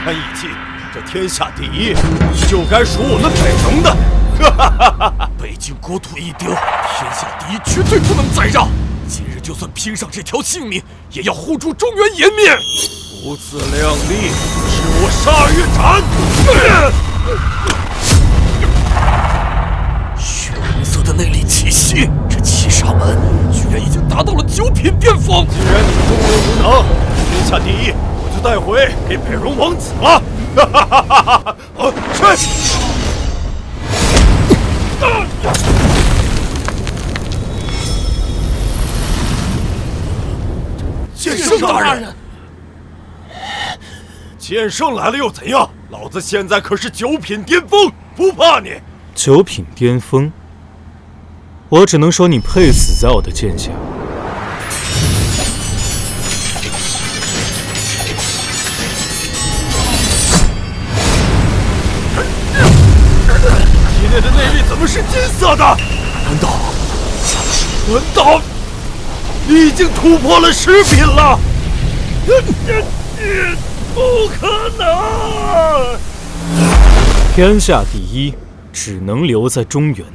看义气，这天下第一就该属我们北荣的。北京国土一丢，天下第一绝对不能再让。今日就算拼上这条性命，也要护住中原颜面。不自量力，是我杀月斩！血红色的内力气息，这七煞门居然已经达到了9品巅峰。既然你中原无能，天下第一我就带回给北荣王子了。去！剑圣大人，剑圣来了又怎样？老子现在可是9品巅峰，不怕你。9品巅峰，我只能说你配死在我的剑下。体内的内力怎么是金色的？难道你已经突破了10品了？不可能！天下第一只能留在中原。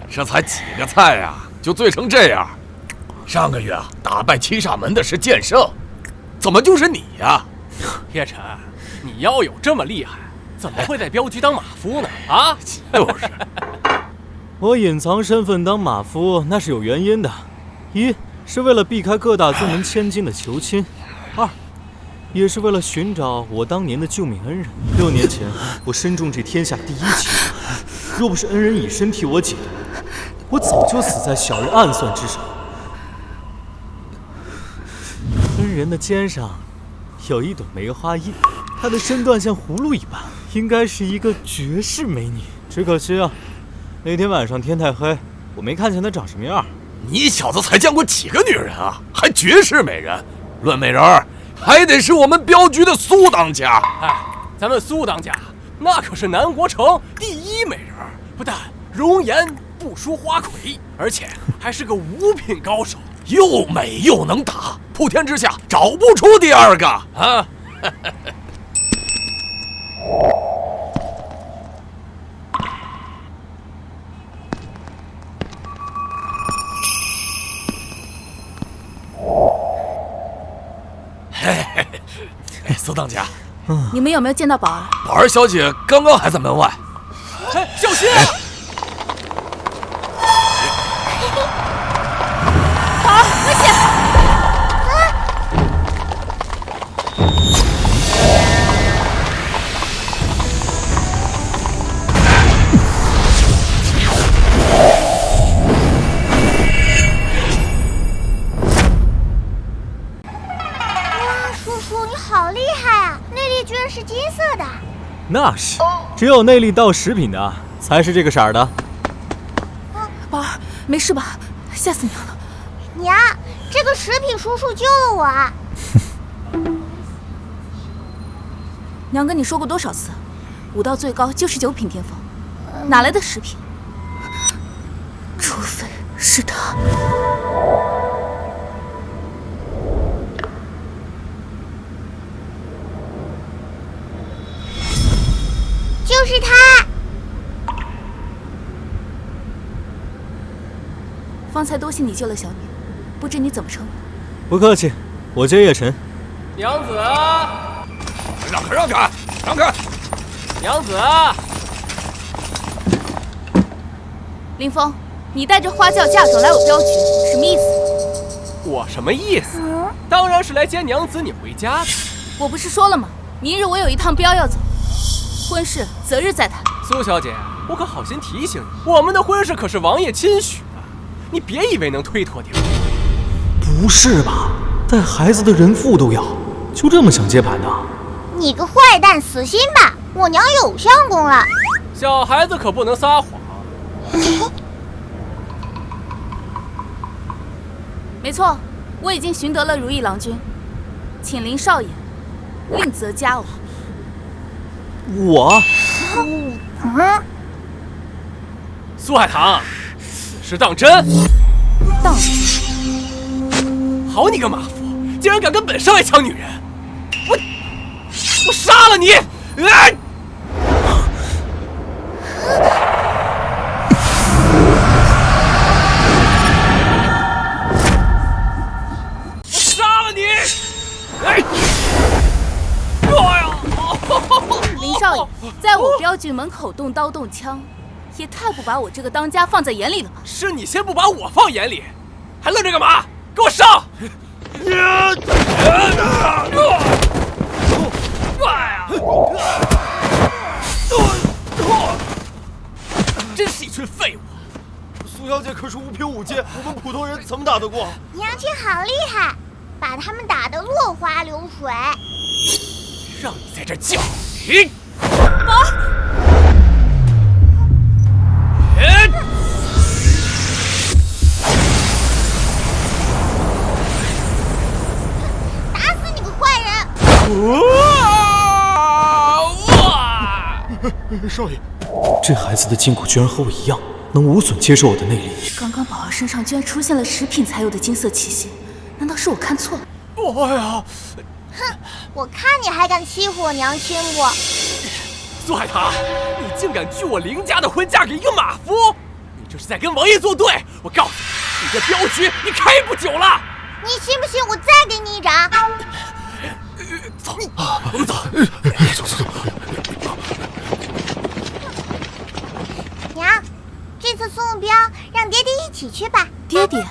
这才几个菜呀，就醉成这样？上个月打败七煞门的是剑圣，怎么就是你呀？叶晨，你要有这么厉害，怎么会在镖局当马夫呢？啊，就是。我隐藏身份当马夫，那是有原因的。一是为了避开各大宗门千金的求亲，二也是为了寻找我当年的救命恩人。6年前，我身中这天下第一奇毒，若不是恩人以身替我解毒，我早就死在小人暗算之手。恩人的肩上有一朵梅花印，她的身段像葫芦一般，应该是一个绝世美女。只可惜啊，那天晚上天太黑，我没看见她长什么样。你小子才见过几个女人啊？还绝世美人？论美人儿，还得是我们镖局的苏当家。哎，咱们苏当家那可是南国城第一美人，不但容颜不输花魁，而且还是个5品高手，又美又能打，普天之下找不出第二个啊！苏当家，你们有没有见到宝儿？宝儿小姐刚刚还在门外。哎，小心啊！宝儿，危险！是金色的，那是，只有内力到10品的才是这个色儿的。宝儿，没事吧？吓死娘了！娘，这个10品叔叔救了我啊！娘跟你说过多少次，武道最高就是9品巅峰，哪来的10品？除非是他。就是他！方才多谢你救了小女，不知你怎么称呼？不客气，我叫叶晨。娘子，让开，让开，让开！娘子，林峰，你带着花轿嫁妆来我镖局，什么意思？我什么意思？当然是来接娘子你回家的。我不是说了吗？明日我有一趟镖要走。婚事择日再谈。苏小姐，我可好心提醒你，我们的婚事可是王爷亲许的，你别以为能推脱掉。不是吧？带孩子的人妇都要，就这么想接盘呢？你个坏蛋，死心吧！我娘有相公了。小孩子可不能撒谎。没错，我已经寻得了如意郎君，请林少爷另择佳偶。我，苏海棠，此事当真？当真。 好你个马夫，竟然敢跟本少爷抢女人！我杀了你！哎！我杀了你！哎！林少爷，在我镖局门口动刀动枪，也太不把我这个当家放在眼里了吧？是你先不把我放眼里，还愣着干嘛？给我上！真是一群废物！苏小姐可是无凭无据，我们普通人怎么打得过？娘亲好厉害，把他们打得落花流水。让你在这叫你！打死你个坏人！少爷，这孩子的筋骨居然和我一样，能无损接受我的内力。刚刚宝儿身上居然出现了10品才有的金色气息，难道是我看错了？哎呀！哼，我看你还敢欺负我娘亲不？苏海棠，你竟敢拒我林家的婚嫁给一个马夫！你这是在跟王爷作对！我告诉你，你这镖局你开不久了！你信不信我再给你一掌？走，我们走。走。娘，这次送镖让爹爹一起去吧。爹爹，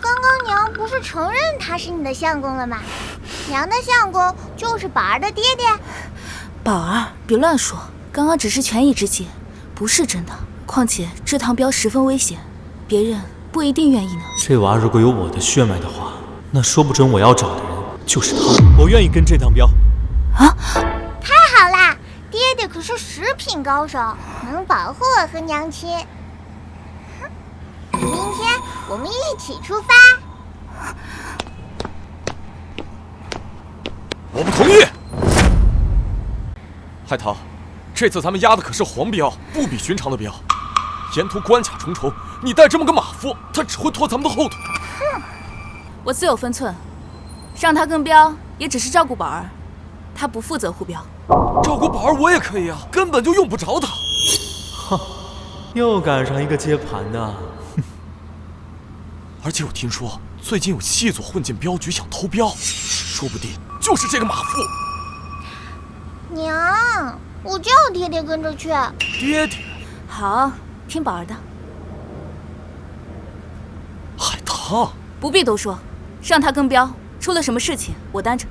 刚刚娘不是承认他是你的相公了吗？娘的相公就是宝儿的爹爹。宝儿，别乱说，刚刚只是权宜之计，不是真的。况且这趟镖十分危险，别人不一定愿意呢。这娃如果有我的血脉的话，那说不准我要找的人就是他。我愿意跟这趟镖。啊！太好啦，爹爹可是10品高手，能保护我和娘亲。明天我们一起出发。我不同意。海棠，这次咱们押的可是黄镖，不比寻常的镖。沿途关卡重重，你带这么个马夫，他只会拖咱们的后腿。哼，我自有分寸，让他跟镖也只是照顾宝儿，他不负责护镖。照顾宝儿我也可以啊，根本就用不着他。哼，又赶上一个接盘的。而且我听说最近有细作混进镖局想偷镖，说不定就是这个马夫。娘，我叫爹爹跟着去。爹爹，好，听宝儿的。海棠，不必多说，让他跟镖，出了什么事情我担着。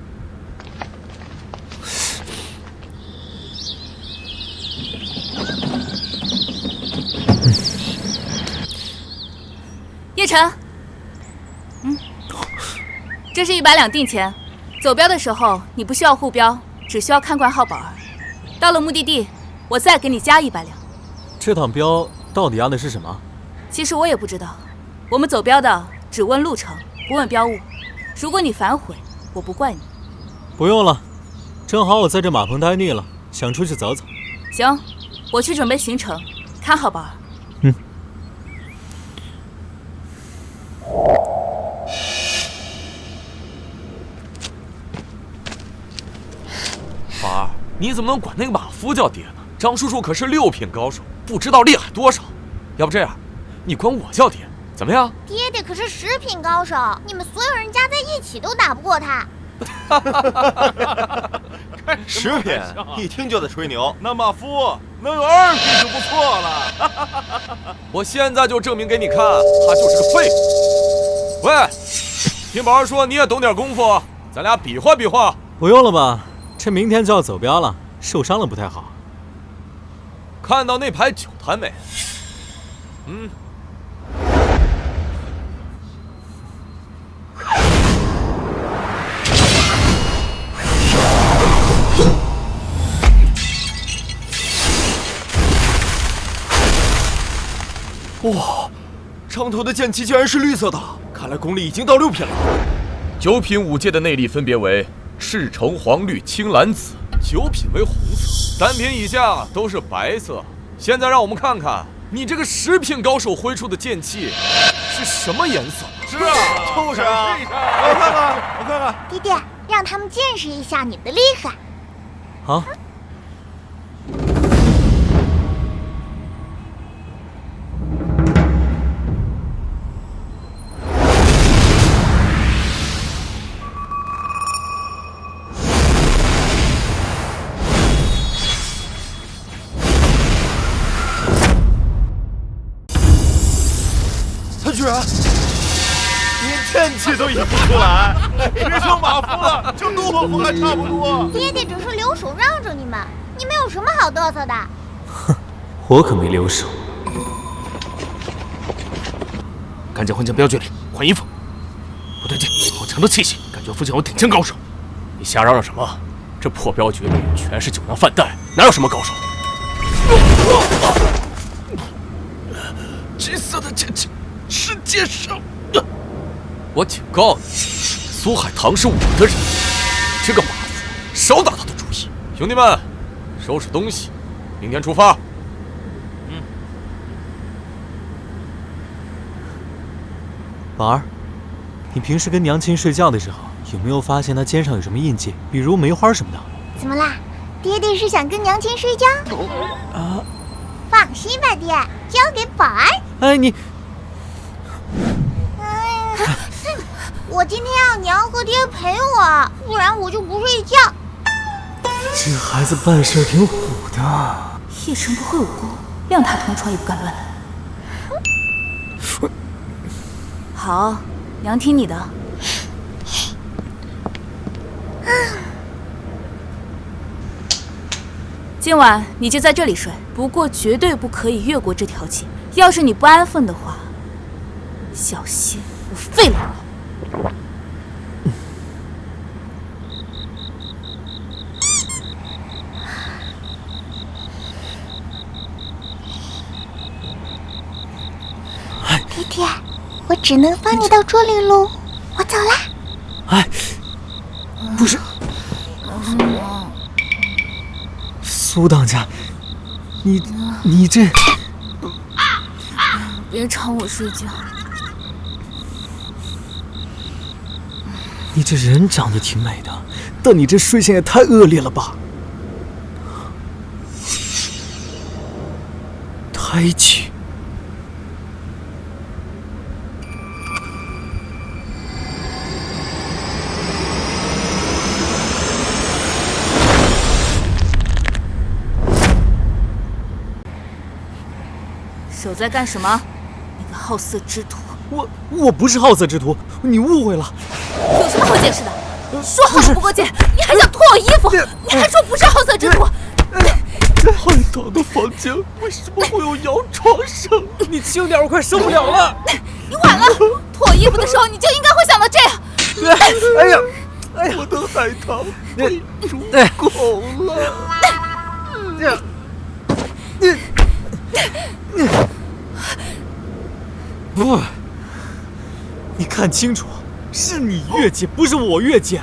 叶晨，这是100两定钱，走镖的时候你不需要护镖，只需要看管好宝儿。到了目的地，我再给你加100两。这趟镖到底押的是什么？其实我也不知道，我们走镖的只问路程，不问镖物。如果你反悔，我不怪你。不用了，正好我在这马棚待腻了，想出去走走。行，我去准备行程，看好宝儿。宝儿，你怎么能管那个马夫叫爹呢？张叔叔可是6品高手，不知道厉害多少。要不这样，你管我叫爹，怎么样？爹爹可是10品高手，你们所有人加在一起都打不过他。10品，一听就在吹牛。那马夫能有2品就不错了。我现在就证明给你看，他就是个废物。喂，听宝儿说你也懂点功夫，咱俩比划比划。不用了吧，这明天就要走镖了，受伤了不太好。看到那排酒坛没？哇，上头的剑气竟然是绿色的，看来功力已经到6品了。 9品5阶的内力分别为赤橙黄绿青蓝紫，9品为红色，3品以下都是白色。现在让我们看看你这个10品高手挥出的剑气是什么颜色？是啊，就是啊，我看看。爹爹，让他们见识一下你的厉害。好。他居然连剑气都引不出来，别说马夫了，就怒火风还差不多。爹爹只是留手让着你们，你们有什么好嘚瑟的？哼，我可没留手。赶紧混进镖局里换衣服。不对劲，好强的气息，感觉附近有顶尖高手。你瞎嚷嚷什么？这破镖局里全是酒囊饭袋，哪有什么高手？橘色的剑气，世界上……我警告你，苏海棠是我的人，这个马夫少打他的主意。兄弟们，收拾东西，明天出发。宝儿，你平时跟娘亲睡觉的时候，有没有发现她肩上有什么印记，比如梅花什么的？怎么啦？爹爹是想跟娘亲睡觉？啊！放心吧，爹，交给宝儿。哎，你，我今天要娘和爹陪我，不然我就不睡觉。这孩子办事挺虎的。叶晨不会武功，谅他同床也不敢乱来。好，娘听你的。今晚你就在这里睡，不过绝对不可以越过这条界。要是你不安分的话，小心我废了你。爹爹，我只能帮你到这里喽，我走啦。哎，不是，苏当家，你这……别吵我睡觉。你这人长得挺美的，但你这睡相也太恶劣了吧！胎气。手在干什么？你个好色之徒！我不是好色之徒，你误会了。有什么好解释的？说好了不过界，你还想脱我衣服？你还说不是好色之徒？海棠的房间为什么会有摇床声？你轻点，我快受不了了。你晚了，脱我衣服的时候你就应该会想到这样。哎呀，我的海棠被猪狗了。不，你看清楚，是你越界，不是我越界。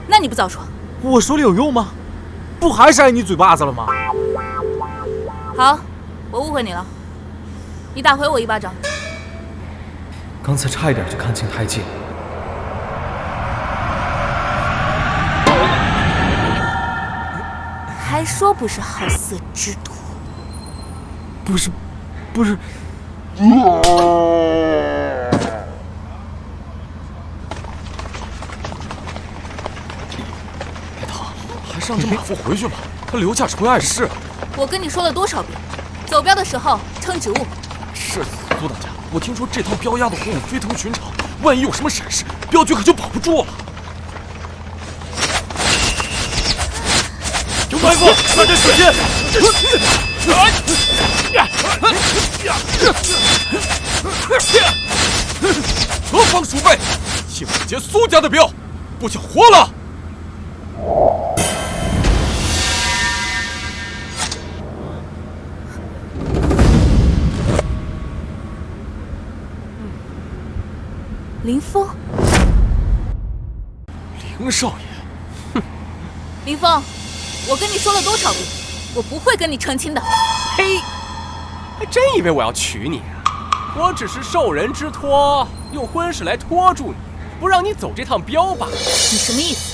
那你不早说？我说了有用吗？不还是挨你嘴巴子了吗？好，我误会你了，你打回我一巴掌。刚才差一点就看清胎记了。还说不是好色之徒？不是。海棠，还是让这马夫回去吧，他留下成为碍事。我跟你说了多少遍，走镖的时候称职务。是苏当家，我听说这趟镖押的货物非同寻常，万一有什么闪失，镖局可就保不住了。有埋伏，大家小心！何方鼠辈，竟敢劫苏家的镖，不想活了！林峰，林少爷，哼，林峰，我跟你说了多少遍，我不会跟你成亲的。嘿，还真以为我要娶你啊？我只是受人之托，用婚事来拖住你，不让你走这趟镖吧。你什么意思？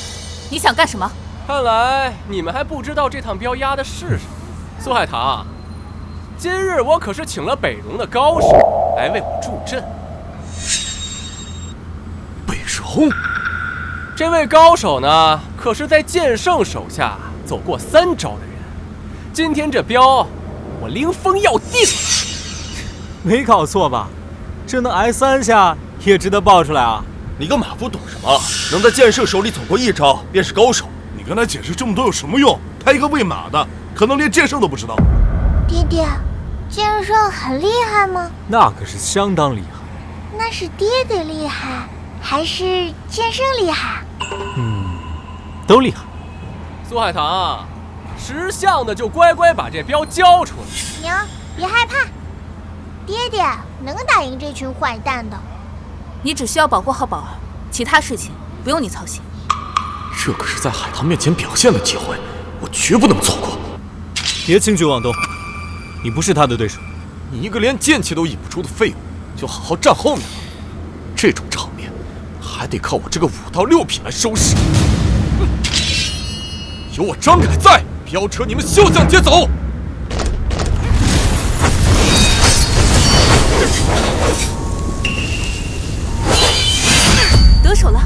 你想干什么？看来你们还不知道这趟镖押的是什么。苏海棠，今日我可是请了北戎的高手来为我助阵。北戎，这位高手呢，可是在剑圣手下走过3招的人。今天这镖，我灵风要定。没搞错吧？这能挨3下也值得爆出来啊！你个马夫懂什么？能在剑圣手里走过1招，便是高手。你跟他解释这么多有什么用？他一个喂马的，可能连剑圣都不知道。爹爹，剑圣很厉害吗？那可是相当厉害。那是爹爹厉害，还是剑圣厉害？都厉害。苏海棠，识相的就乖乖把这镖交出来。娘，别害怕，爹爹能打赢这群坏蛋的。你只需要保护好宝儿，其他事情不用你操心。这可是在海棠面前表现的机会，我绝不能错过。别轻举妄动，你不是他的对手。你一个连剑气都引不出的废物，就好好站后面吧。这种场面，还得靠我这个5到6品来收拾。有我张凯在，镖车你们休想劫走！得手了。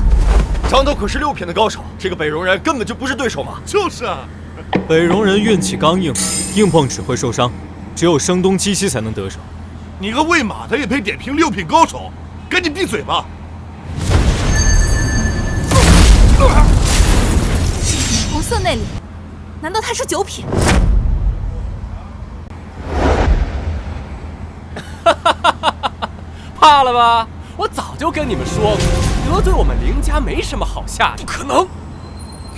张斗可是6品的高手，这个北戎人根本就不是对手嘛。就是啊，北戎人运气刚硬，硬碰只会受伤，只有声东击西才能得手。你个喂马的也配点评6品高手？赶紧闭嘴吧！红色内力，难道他是9品？怕了吧？我早就跟你们说过，得罪我们凌家没什么好下场。不可能，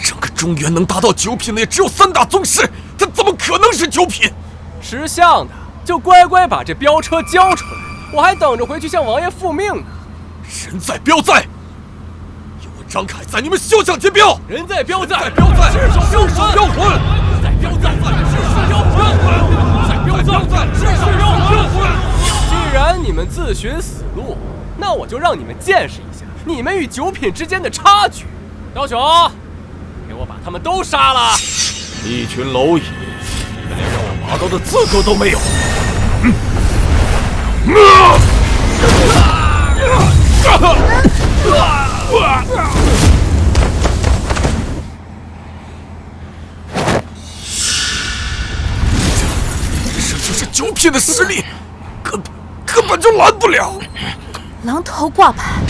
整个中原能达到9品的也只有3大宗师，他怎么可能是9品？识相的就乖乖把这镖车交出来，我还等着回去向王爷复命呢。人在镖在，有我张凯在，你们休想劫镖！人在镖在，镖在，赤手赤手标魂！在镖在，赤手标魂！在镖在，赤手标魂！既然你们自寻死路，那我就让你们见识一下你们与9品之间的差距。刀雄，给我把他们都杀了！一群蝼蚁，你们连让我拔刀的资格都没有！这就是9品的实力，根本就拦不了。狼头挂牌，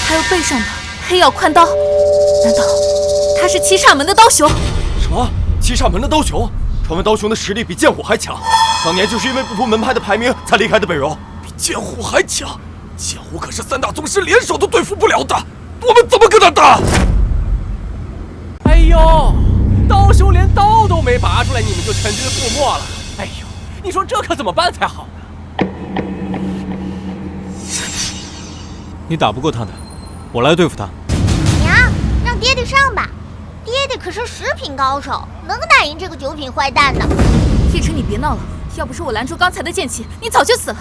还有背上的黑曜宽刀，难道他是七煞门的刀雄？什么？七煞门的刀雄？传闻刀雄的实力比剑虎还强，当年就是因为不服门派的排名才离开的北戎。比剑虎还强？剑虎可是3大宗师联手都对付不了的，我们怎么跟他打？哎呦，刀雄连刀都没拔出来，你们就全军覆没了。哎呦，你说这可怎么办才好呢？你打不过他的，我来对付他。娘，让爹爹上吧，爹爹可是10品高手，能打赢这个9品坏蛋的。叶晨，你别闹了，要不是我拦住刚才的剑气，你早就死了。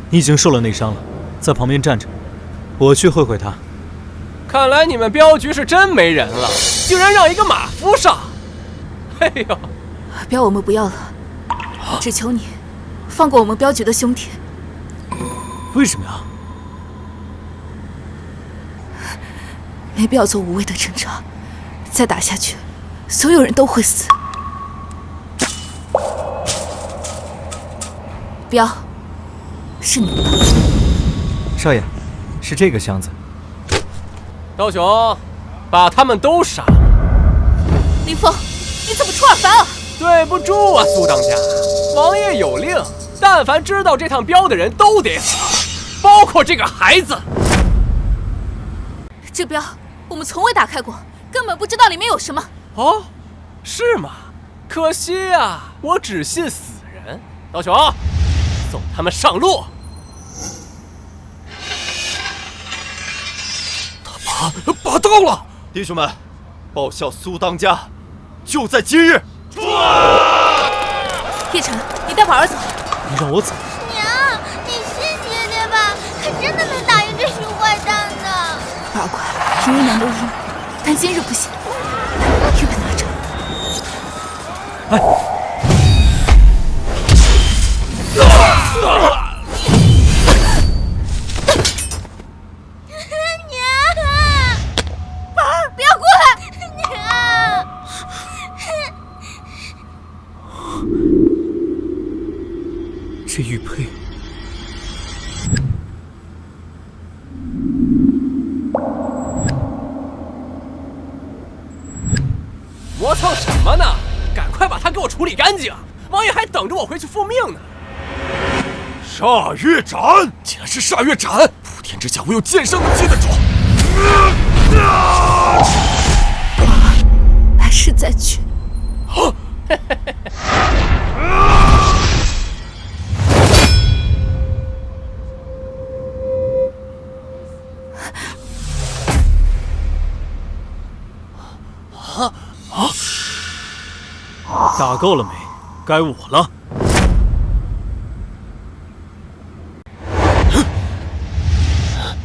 你已经受了内伤了，在旁边站着，我去会会他。看来你们镖局是真没人了，竟然让一个马夫上！哎呦，镖我们不要了，只求你放过我们镖局的兄弟。为什么呀？没必要做无谓的挣扎，再打下去，所有人都会死。镖，是你的。少爷，是这个箱子。刀雄，把他们都杀了。林峰，你怎么出尔反尔？对不住啊，苏当家，王爷有令，但凡知道这趟镖的人都得死，包括这个孩子。这镖我们从未打开过，根本不知道里面有什么。哦，是吗？可惜啊，我只信死人。刀雄，送他们上路。拔刀了！弟兄们，报效苏当家，就在今日。叶晨，你带宝儿走。你让我走？娘，你信爹爹吧，他真的能打赢这群坏蛋的。宝儿乖，平日娘都赢，但今日不行。玉佩拿着。宝儿，不要过来！娘。这玉佩，磨蹭什么呢？赶快把他给我处理干净！王爷还等着我回去复命呢。煞月斩，竟然是煞月斩！普天之下唯有剑圣能接得住。来世再娶。打够了没？该我了。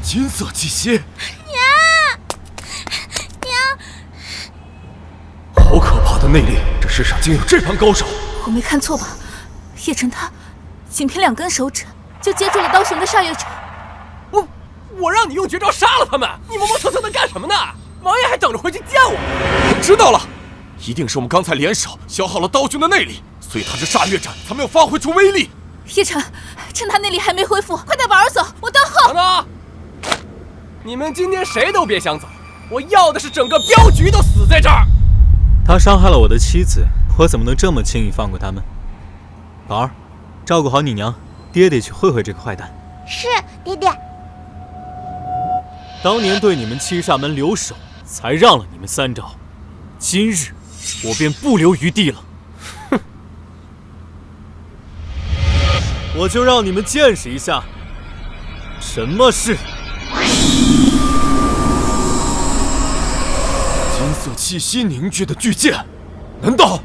金色气息，娘，好可怕的内力！这世上竟有这般高手！我没看错吧？叶晨他仅凭2根手指就接住了刀雄的煞月斩。我让你用绝招杀了他们，你磨磨蹭蹭的干什么呢？王爷还等着回去见我。我知道了，一定是我们刚才联手消耗了刀雄的内力，所以他这煞月斩才没有发挥出威力。叶晨，趁他内力还没恢复，快带宝儿走，我等候。等等，你们今天谁都别想走，我要的是整个镖局都死在这儿。他伤害了我的妻子，我怎么能这么轻易放过他们？宝儿，照顾好你娘，爹得去会会这个坏蛋。是爹爹。当年对你们七煞门留守，才让了你们3招，今日我便不留余地了。哼，我就让你们见识一下什么是金色气息凝聚的巨剑，难道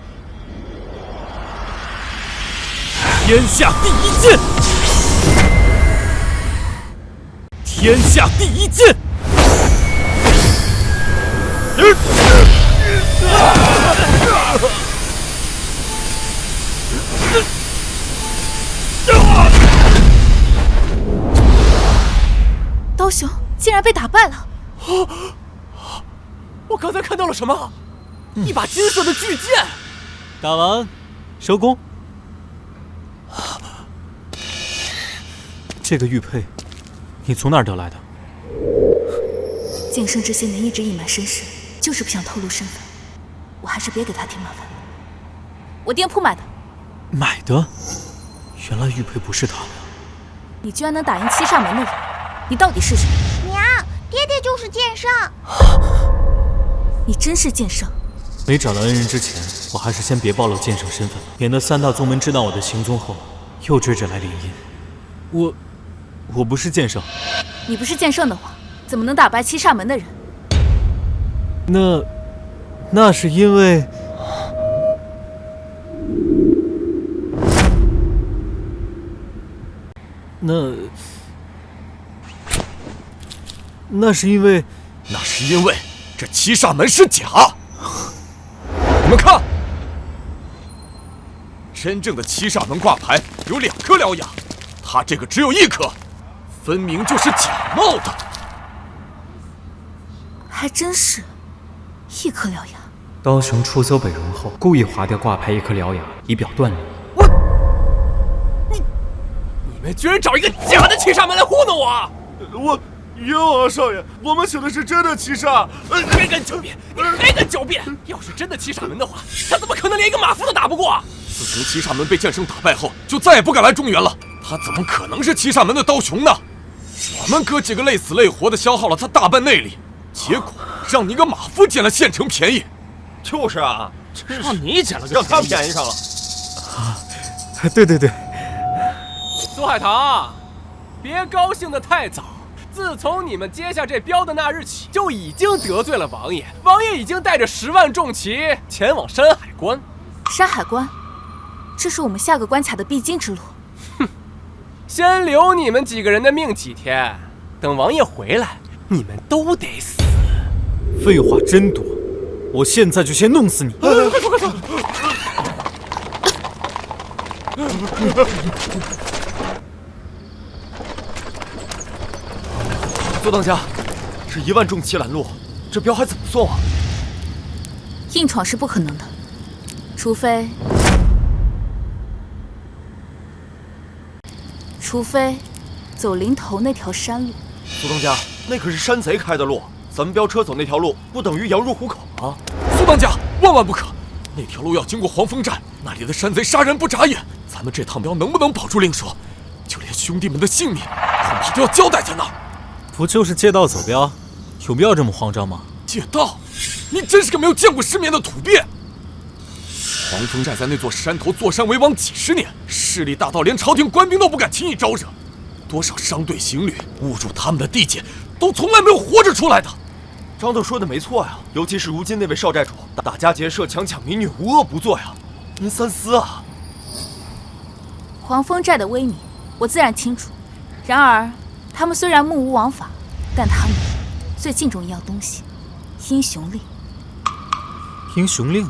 天下第一剑？天下第一剑！刀雄竟然被打败了！我刚才看到了什么？一把金色的巨剑！打完，收工。这个玉佩，你从哪儿得来的？剑圣这些年一直隐瞒身世，就是不想透露身份。我还是别给他添麻烦了。我店铺买的。买的？原来玉佩不是他的。你居然能打赢七煞门的人，你到底是谁？娘，爹爹就是剑圣。你真是剑圣？没找到恩人之前，我还是先别暴露剑圣身份了，免得3大宗门知道我的行踪后，又追着来联姻。我不是剑圣。你不是剑圣的话，怎么能打败七煞门的人？那是因为那是因为这七煞门是假。你们看，真正的七煞门挂牌有2颗獠牙，他这个只有1颗，分明就是假冒的。还真是1颗獠牙。刀雄出走北戎后，故意划掉挂牌1颗獠牙，以表断理。你们居然找一个假的七煞门来糊弄我！哟啊，少爷，我们请的是真的七煞。别跟狡辩，你别跟狡辩！要是真的七煞门的话，他怎么可能连一个马夫都打不过？自从七煞门被剑圣打败后，就再也不敢来中原了。他怎么可能是七煞门的刀雄呢？我们哥几个累死累活的消耗了他大半内力，结果让你个马夫捡了现成便宜。就是啊，让你捡了个让他便宜上了。对，苏海棠，别高兴得太早，自从你们接下这镖的那日起，就已经得罪了王爷。王爷已经带着10万重骑前往山海关。山海关，这是我们下个关卡的必经之路。先留你们几个人的命几天，等王爷回来，你们都得死。废话真多，我现在就先弄死你！左当家，这1万重骑拦路，这镖还怎么送啊？硬闯是不可能的，除非走临头那条山路。苏当家，那可是山贼开的路，咱们飙车走那条路，不等于羊入虎口啊！苏当家，万万不可！那条路要经过黄风寨，那里的山贼杀人不眨眼，咱们这趟镖能不能保住另说，就连兄弟们的性命，恐怕都要交代在那儿。不就是借道走镖，有必要这么慌张吗？借道？你真是个没有见过世面的土鳖！黄风寨在那座山头坐山为王几十年，势力大到连朝廷官兵都不敢轻易招惹。多少商队行旅误入他们的地界，都从来没有活着出来的。张豆说的没错呀，尤其是如今那位少寨主，打家劫舍、强抢民女，无恶不作呀。您三思啊！黄风寨的威名，我自然清楚。然而，他们虽然目无王法，但他们最敬重一样东西——英雄令。英雄令？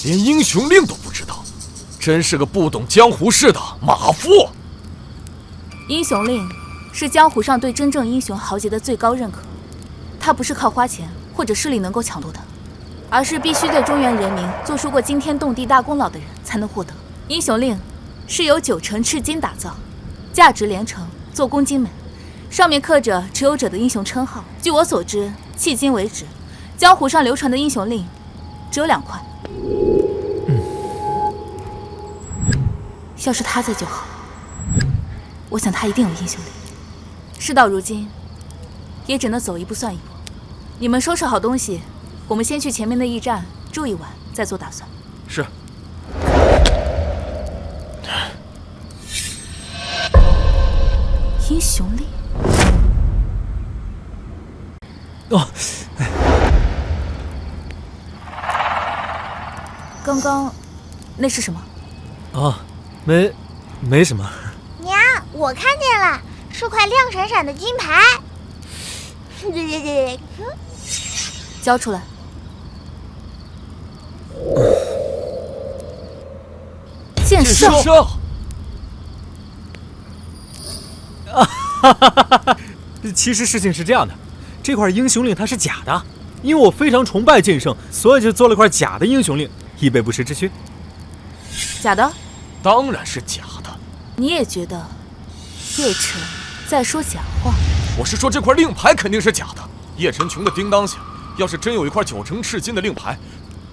连英雄令都不知道，真是个不懂江湖事的马夫。英雄令是江湖上对真正英雄豪杰的最高认可，它不是靠花钱或者势力能够抢夺的，而是必须对中原人民做出过惊天动地大功劳的人才能获得。英雄令是由9成赤金打造，价值连城，做工精美，上面刻着持有者的英雄称号。据我所知，迄今为止，江湖上流传的英雄令只有2块。要是他在就好，我想他一定有英雄令。事到如今，也只能走一步算一步。你们收拾好东西，我们先去前面的驿站住一晚，再做打算。是。英雄令。哦，刚刚那是什么？啊，没什么。娘，我看见了，是块亮闪闪的金牌。交出来。剑圣。其实事情是这样的，这块英雄令它是假的，因为我非常崇拜剑圣，所以就做了块假的英雄令，以备不时之需。假的？当然是假的。你也觉得叶晨在说假话？我是说这块令牌肯定是假的。叶晨穷的叮当响，要是真有一块9成赤金的令牌，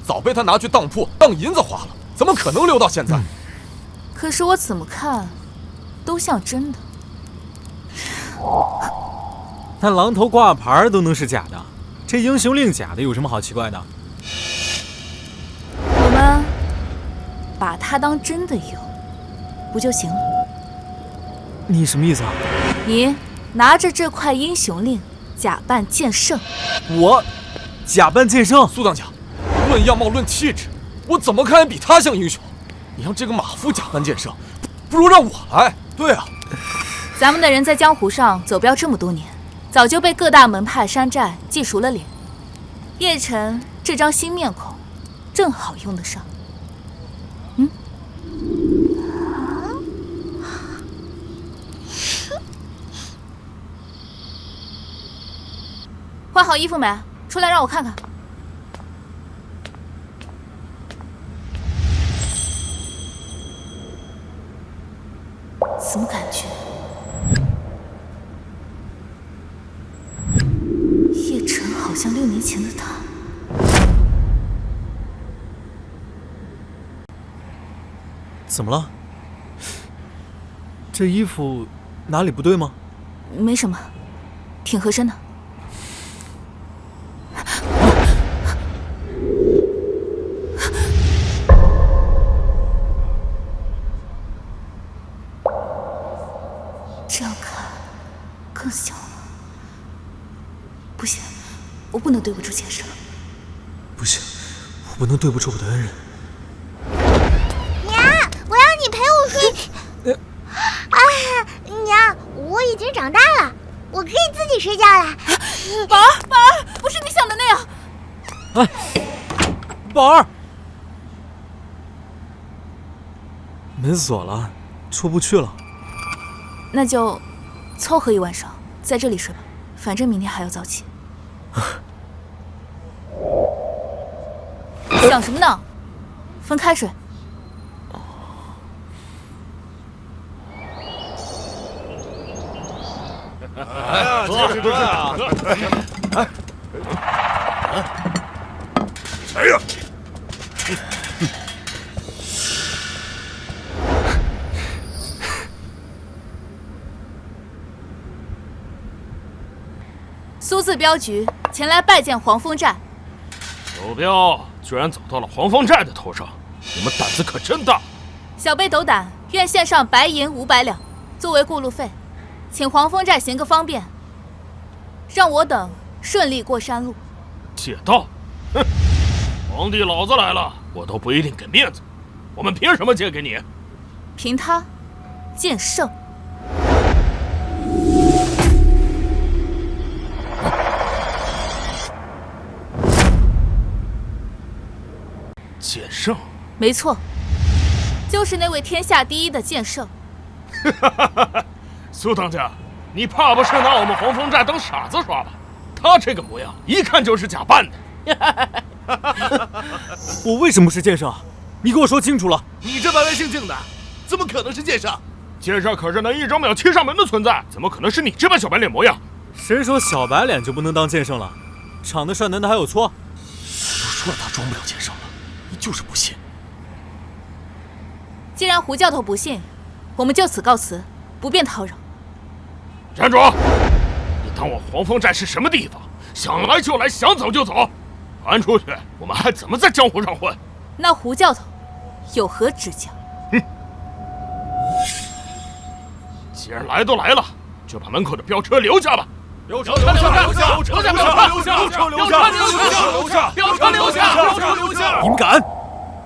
早被他拿去当铺当银子花了，怎么可能留到现在？可是我怎么看都像真的。那榔头挂牌都能是假的，这英雄令假的有什么好奇怪的？我们把它当真的用，不就行了？你什么意思啊？你拿着这块英雄令假扮剑圣。我假扮剑圣？苏当家，论样貌论气质，我怎么看也比他像英雄。你让这个马夫假扮剑圣，不如让我来。对啊，咱们的人在江湖上走镖这么多年，早就被各大门派山寨记熟了脸。叶晨这张新面孔，正好用得上。换好衣服没？出来让我看看。怎么感觉叶晨好像6年前的他？怎么了？这衣服哪里不对吗？没什么，挺合身的。这样看，更小了。不行，我不能对不住剑圣。不行，我不能对不住我的恩人。娘，我要你陪我睡。娘，我已经长大了，我可以自己睡觉了。宝儿，不是你想的那样。宝儿，门锁了，出不去了。那就凑合一晚上，在这里睡吧，反正明天还要早起。想什么呢？分开睡。哎呀，就是这样。谁呀？苏字镖局前来拜见黄风寨。手镖居然走到了黄风寨的头上，你们胆子可真大！小辈斗胆，愿献上白银500两，作为过路费，请黄风寨行个方便，让我等顺利过山路。借道？哼！皇帝老子来了，我都不一定给面子，我们凭什么借给你？凭他，剑圣。剑圣？没错，就是那位天下第一的剑圣。苏当家，你怕不是拿我们黄风寨当傻子耍吧？他这个模样，一看就是假扮的。我为什么是剑圣？你给我说清楚了。你这白白净净的，怎么可能是剑圣？剑圣可是能一招秒7上门的存在，怎么可能是你这般小白脸模样？谁说小白脸就不能当剑圣了？长得帅难道还有错？我都说了他装不了剑圣了，你就是不信。既然胡教头不信，我们就此告辞，不便叨扰。站住！你当我黄风寨是什么地方？想来就来，想走就走。传出去，我们还怎么在江湖上混？那胡教头有何指教？既然来都来了，就把门口的飙车留下吧。留车留下，留下，留车留下，留下，留车留下，留下，飙车留下，飙车留下！你们敢！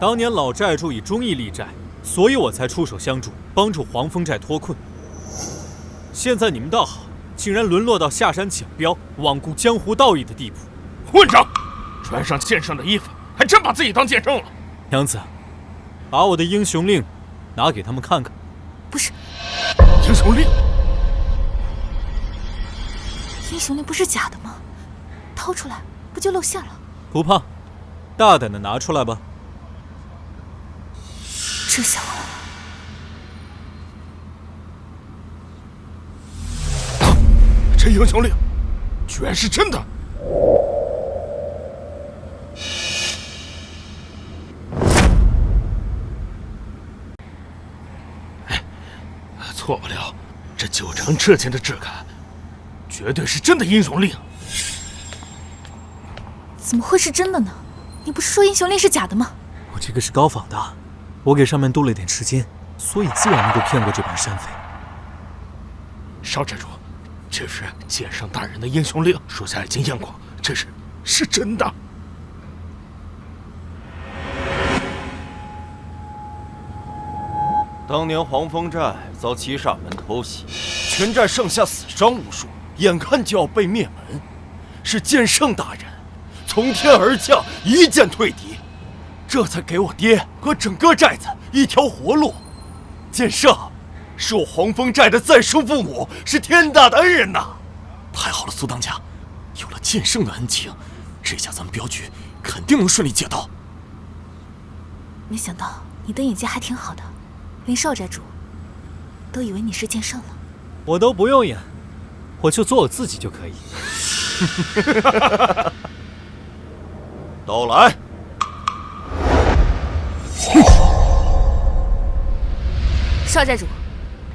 当年老寨主以忠义立寨，所以我才出手相助，帮助黄风寨脱困。现在你们倒好，竟然沦落到下山抢镖、罔顾江湖道义的地步。混账！穿上剑圣的衣服，还真把自己当剑圣了。娘子，把我的英雄令拿给他们看看。不是，英雄令？英雄令不是假的吗？掏出来不就露馅了？不怕，大胆的拿出来吧。这小子，这英雄令居然是真的！错不了，这9成这件的质感，绝对是真的英雄令。怎么会是真的呢？你不是说英雄令是假的吗？我这个是高仿的，我给上面多了点时间，所以自然能够骗过这帮山匪。少寨主，这是剑圣大人的英雄令，属下已经验过，这是真的。当年黄风寨遭7煞门偷袭，全寨上下死伤无数，眼看就要被灭门，是剑圣大人从天而降，一剑退敌，这才给我爹和整个寨子一条活路。剑圣是我黄风寨的再生父母，是天大的恩人呐！太好了，苏当家，有了剑圣的恩情，这下咱们镖局肯定能顺利借道。没想到你的眼界还挺好的，连少寨主都以为你是剑圣了。我都不用演，我就做我自己就可以。都来！少寨主，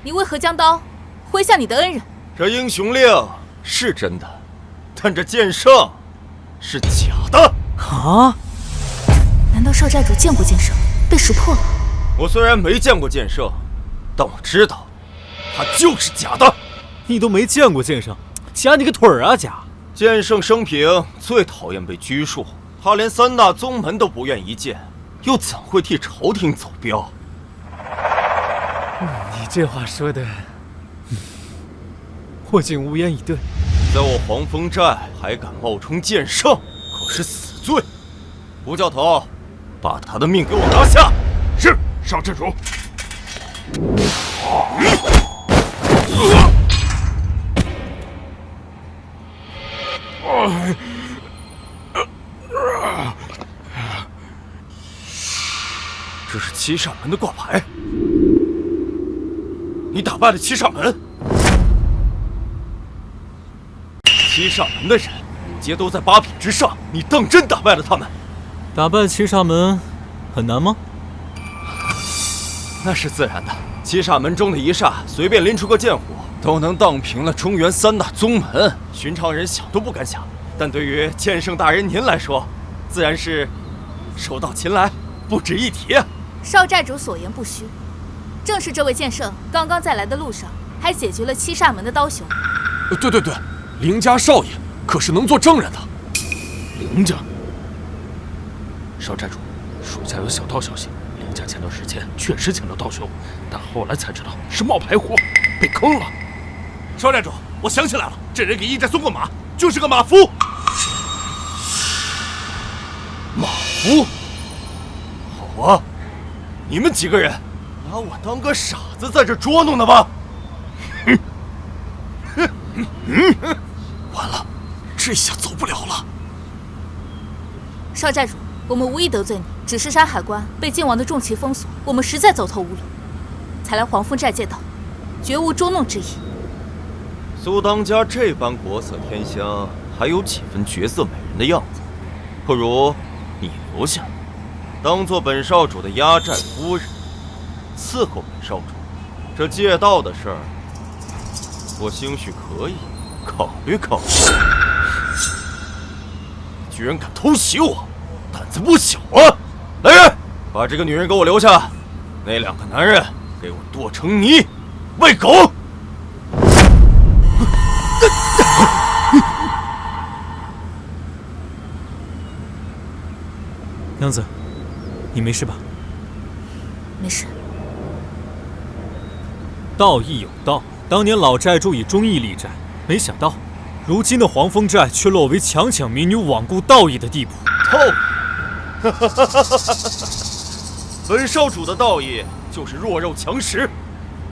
你为何将刀挥向你的恩人？这英雄令是真的，但这剑圣是假的。啊？难道少寨主见过剑圣，被识破了？我虽然没见过剑圣，但我知道他就是假的。你都没见过剑圣，夹你个腿儿啊夹！剑圣生平最讨厌被拘束，他连3大宗门都不愿一见，又怎会替朝廷走镖？你这话说的，我竟无言以对。在我黄风寨还敢冒充剑圣，可是死罪！吴教头，把他的命给我拿下！是，少寨主。这是七煞门的挂牌，你打败了七煞门。七煞门的人皆都在8品之上，你当真打败了他们？打败七煞门很难吗？那是自然的，七煞门中的一煞，随便拎出个剑火，都能荡平了中原3大宗门，寻常人想都不敢想。但对于剑圣大人您来说，自然是手到擒来，不值一提啊。少寨主所言不虚，正是这位剑圣刚刚在来的路上，还解决了七煞门的刀雄。对，凌家少爷可是能做证人的。凌家，少寨主，属下有小道消息，凌家前段时间确实请了刀雄，但后来才知道是冒牌货，被坑了。少寨主，我想起来了，这人给驿寨送过马，就是个马夫。马夫？好啊，你们几个人拿我当个傻子在这捉弄呢吧？完了，这下走不了了。少寨主，我们无意得罪你，只是山海关被晋王的重骑封锁，我们实在走投无路，才来黄风寨借道，绝无捉弄之意。苏当家这般国色天香，还有几分绝色美人的样子，不如你留下，当做本少主的压寨夫人，伺候本少主。这借道的事儿，我兴许可以考虑考虑。居然敢偷袭我，胆子不小啊！来人，把这个女人给我留下，那2个男人给我剁成泥，喂狗！娘子，你没事吧？没事。道义有道，当年老寨主以忠义立寨，没想到，如今的黄风寨却落为强抢民女、罔顾道义的地步。道义，本少主的道义就是弱肉强食，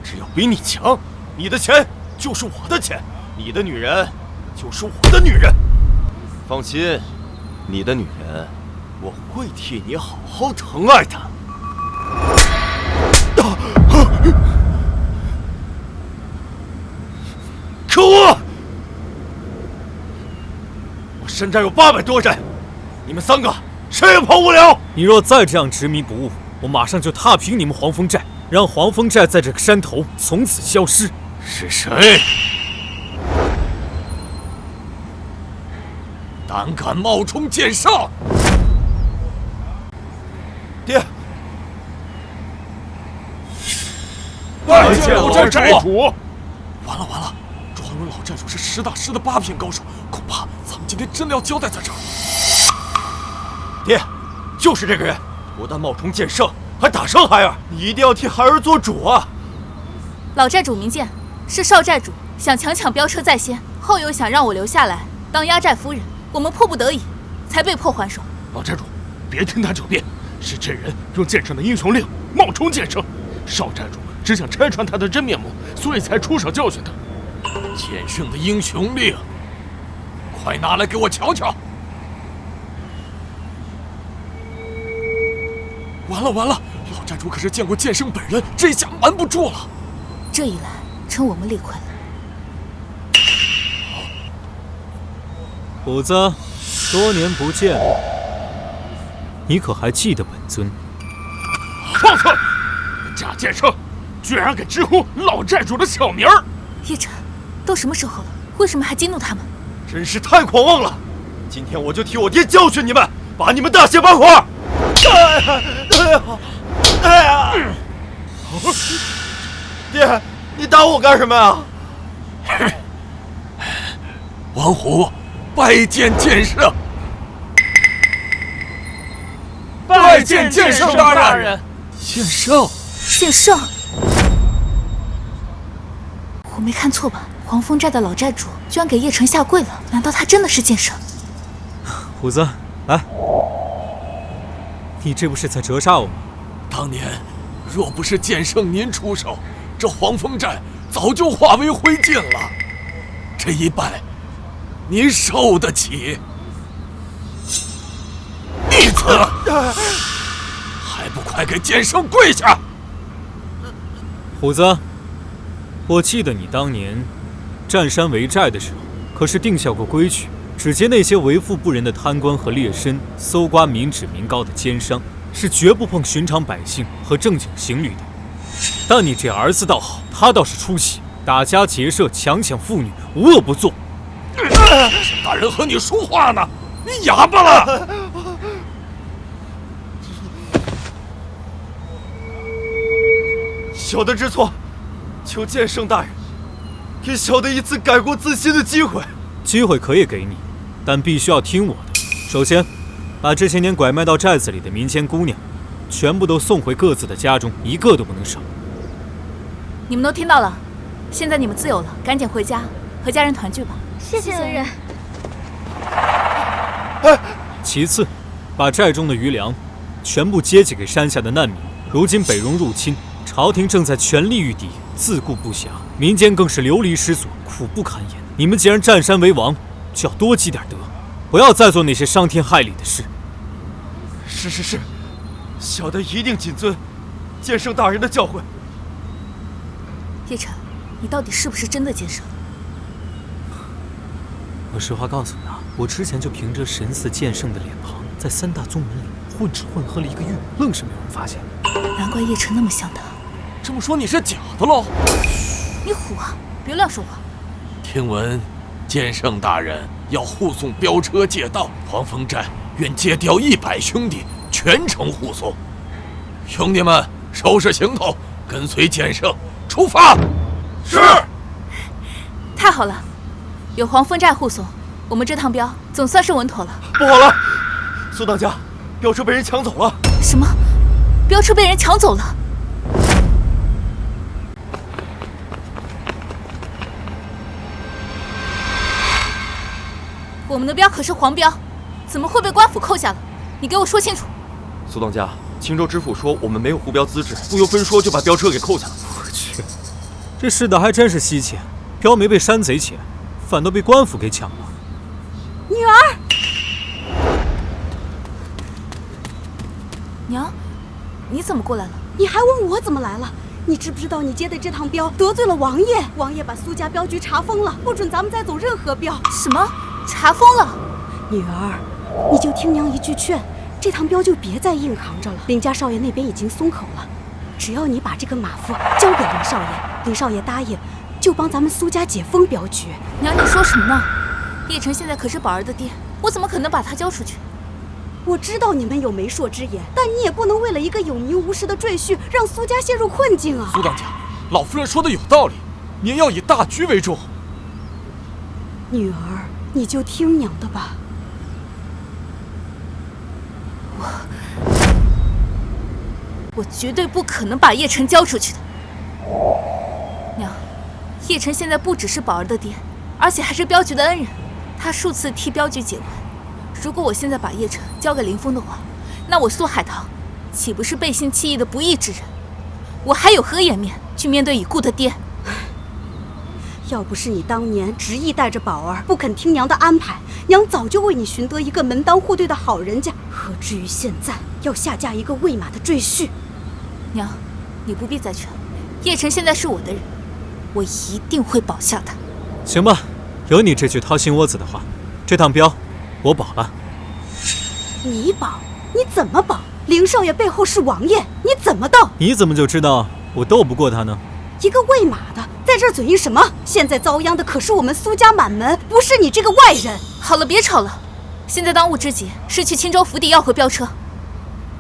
只要比你强，你的钱就是我的钱，你的女人就是我的女人。放心，你的女人，我会替你好好疼爱她。可恶！我山寨有800多人，你们3个谁也跑不了。你若再这样执迷不悟，我马上就踏平你们黄风寨，让黄风寨在这个山头从此消失。是谁？胆敢冒充剑圣？爹，拜见老寨主！完了！传闻老寨主是10大师的8品高手，恐怕咱们今天真的要交代在这儿。爹，就是这个人，不但冒充剑圣，还打伤孩儿，你一定要替孩儿做主啊！老寨主明鉴，是少寨主想强抢飙车在先，后又想让我留下来当压寨夫人，我们迫不得已才被迫还手。老寨主，别听他狡辩，是这人用剑圣的英雄令冒充剑圣，少寨主只想拆穿他的真面目，所以才出手教训他。剑圣的英雄令，快拿来给我瞧瞧！完了，老寨主可是见过剑圣本人，这下瞒不住了。这一来，称我们理亏了。虎子，多年不见，你可还记得本尊？放肆！假剑圣，居然敢直呼老寨主的小名儿！叶晨，都什么时候了，为什么还激怒他们？真是太狂妄了！今天我就替我爹教训你们，把你们大卸八块！哎呀！爹，你打我干什么呀？王虎拜见剑圣。拜见剑圣大人。剑圣，剑圣，我没看错吧？黄风寨的老寨主居然给叶晨下跪了，难道他真的是剑圣？虎子，来，你这不是在折煞我吗？当年若不是剑圣您出手，这黄风寨早就化为灰烬了。这一拜，您受得起？逆子，还不快给剑圣跪下！虎子，我记得你当年占山为寨的时候，可是定下过规矩，只接那些为富不仁的贪官和劣绅，搜刮民脂民膏的奸商，是绝不碰寻常百姓和正经行旅的。但你这儿子倒好，他倒是出息，打家劫舍，强抢妇女，无恶不作。大人和你说话呢，你哑巴了！小的知错，求剑圣大人给小的一次改过自新的机会。机会可以给你，但必须要听我的。首先，把这些年拐卖到寨子里的民间姑娘，全部都送回各自的家中，一个都不能少。你们都听到了，现在你们自由了，赶紧回家和家人团聚吧。谢谢人。其次，把寨中的余粮全部接济给山下的难民。如今北戎入侵，朝廷正在全力御敌，自顾不暇，民间更是流离失所，苦不堪言。你们既然占山为王，就要多积点德，不要再做那些伤天害理的事。是，小的一定谨遵剑圣大人的教诲。叶晨，你到底是不是真的剑圣？我实话告诉你啊，我之前就凭着神似剑圣的脸庞，在3大宗门里混吃混喝了1个月，愣是没有人发现。难怪叶晨那么像他。这么说你是假的喽？你虎啊，别乱说话。听闻剑圣大人要护送飙车借道，黄风寨愿借调100兄弟，全程护送。兄弟们，收拾行头，跟随剑圣出发。是。太好了，有黄风寨护送，我们这趟镖总算是稳妥了。不好了，苏当家，镖车被人抢走了。什么？镖车被人抢走了？我们的镖可是黄镖，怎么会被官府扣下了？你给我说清楚。苏当家，青州知府说我们没有护镖资质，不由分说就把镖车给扣下了。我去，这世道还真是稀奇，镖没被山贼抢，反倒被官府给抢了。女儿，娘，你怎么过来了？你还问我怎么来了？你知不知道你接的这趟镖得罪了王爷？王爷把苏家镖局查封了，不准咱们再走任何镖。什么？查封了？女儿，你就听娘一句劝，这趟镖就别再硬扛着了。林家少爷那边已经松口了，只要你把这个马夫交给林少爷，林少爷答应，就帮咱们苏家解封镖局。娘，你说什么呢？叶晨现在可是宝儿的爹，我怎么可能把他交出去？我知道你们有媒妁之言，但你也不能为了一个有名无实的赘婿，让苏家陷入困境啊！苏当家，老夫人说的有道理，您要以大局为重。女儿，你就听娘的吧。我绝对不可能把叶晨交出去的。娘，叶晨现在不只是宝儿的爹，而且还是镖局的恩人，他数次替镖局解围。如果我现在把叶晨交给林峰的话，那我苏海棠岂不是背信弃义的不义之人？我还有何颜面去面对已故的爹？要不是你当年执意带着宝儿，不肯听娘的安排，娘早就为你寻得一个门当户对的好人家，何至于现在要下嫁一个喂马的赘婿？娘，你不必再劝，叶晨现在是我的人，我一定会保下他。行吧，有你这句掏心窝子的话，这趟镖我保了。你保？你怎么保？林少爷背后是王爷，你怎么斗？你怎么就知道我斗不过他呢？一个喂马的，在这儿嘴硬什么？现在遭殃的可是我们苏家满门，不是你这个外人。好了，别吵了。现在当务之急是去青州府邸要回镖车。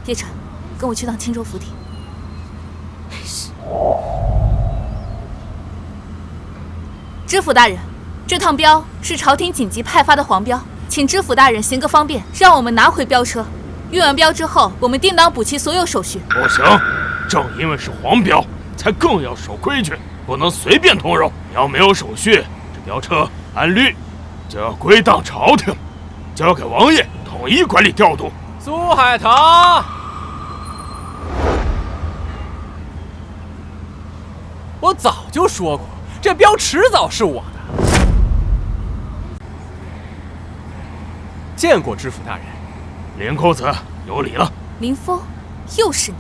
叶晨，跟我去趟青州府邸。知府大人，这趟镖是朝廷紧急派发的黄镖，请知府大人行个方便，让我们拿回镖车。运完镖之后，我们定当补齐所有手续。不行，正因为是黄镖，才更要守规矩，不能随便通肉。要没有手续，这镖车按律就要归档朝廷，交给王爷统一管理调度。苏海棠，我早就说过，这镖迟早是我的。见过知府大人。林公子有礼了。林峰，又是你。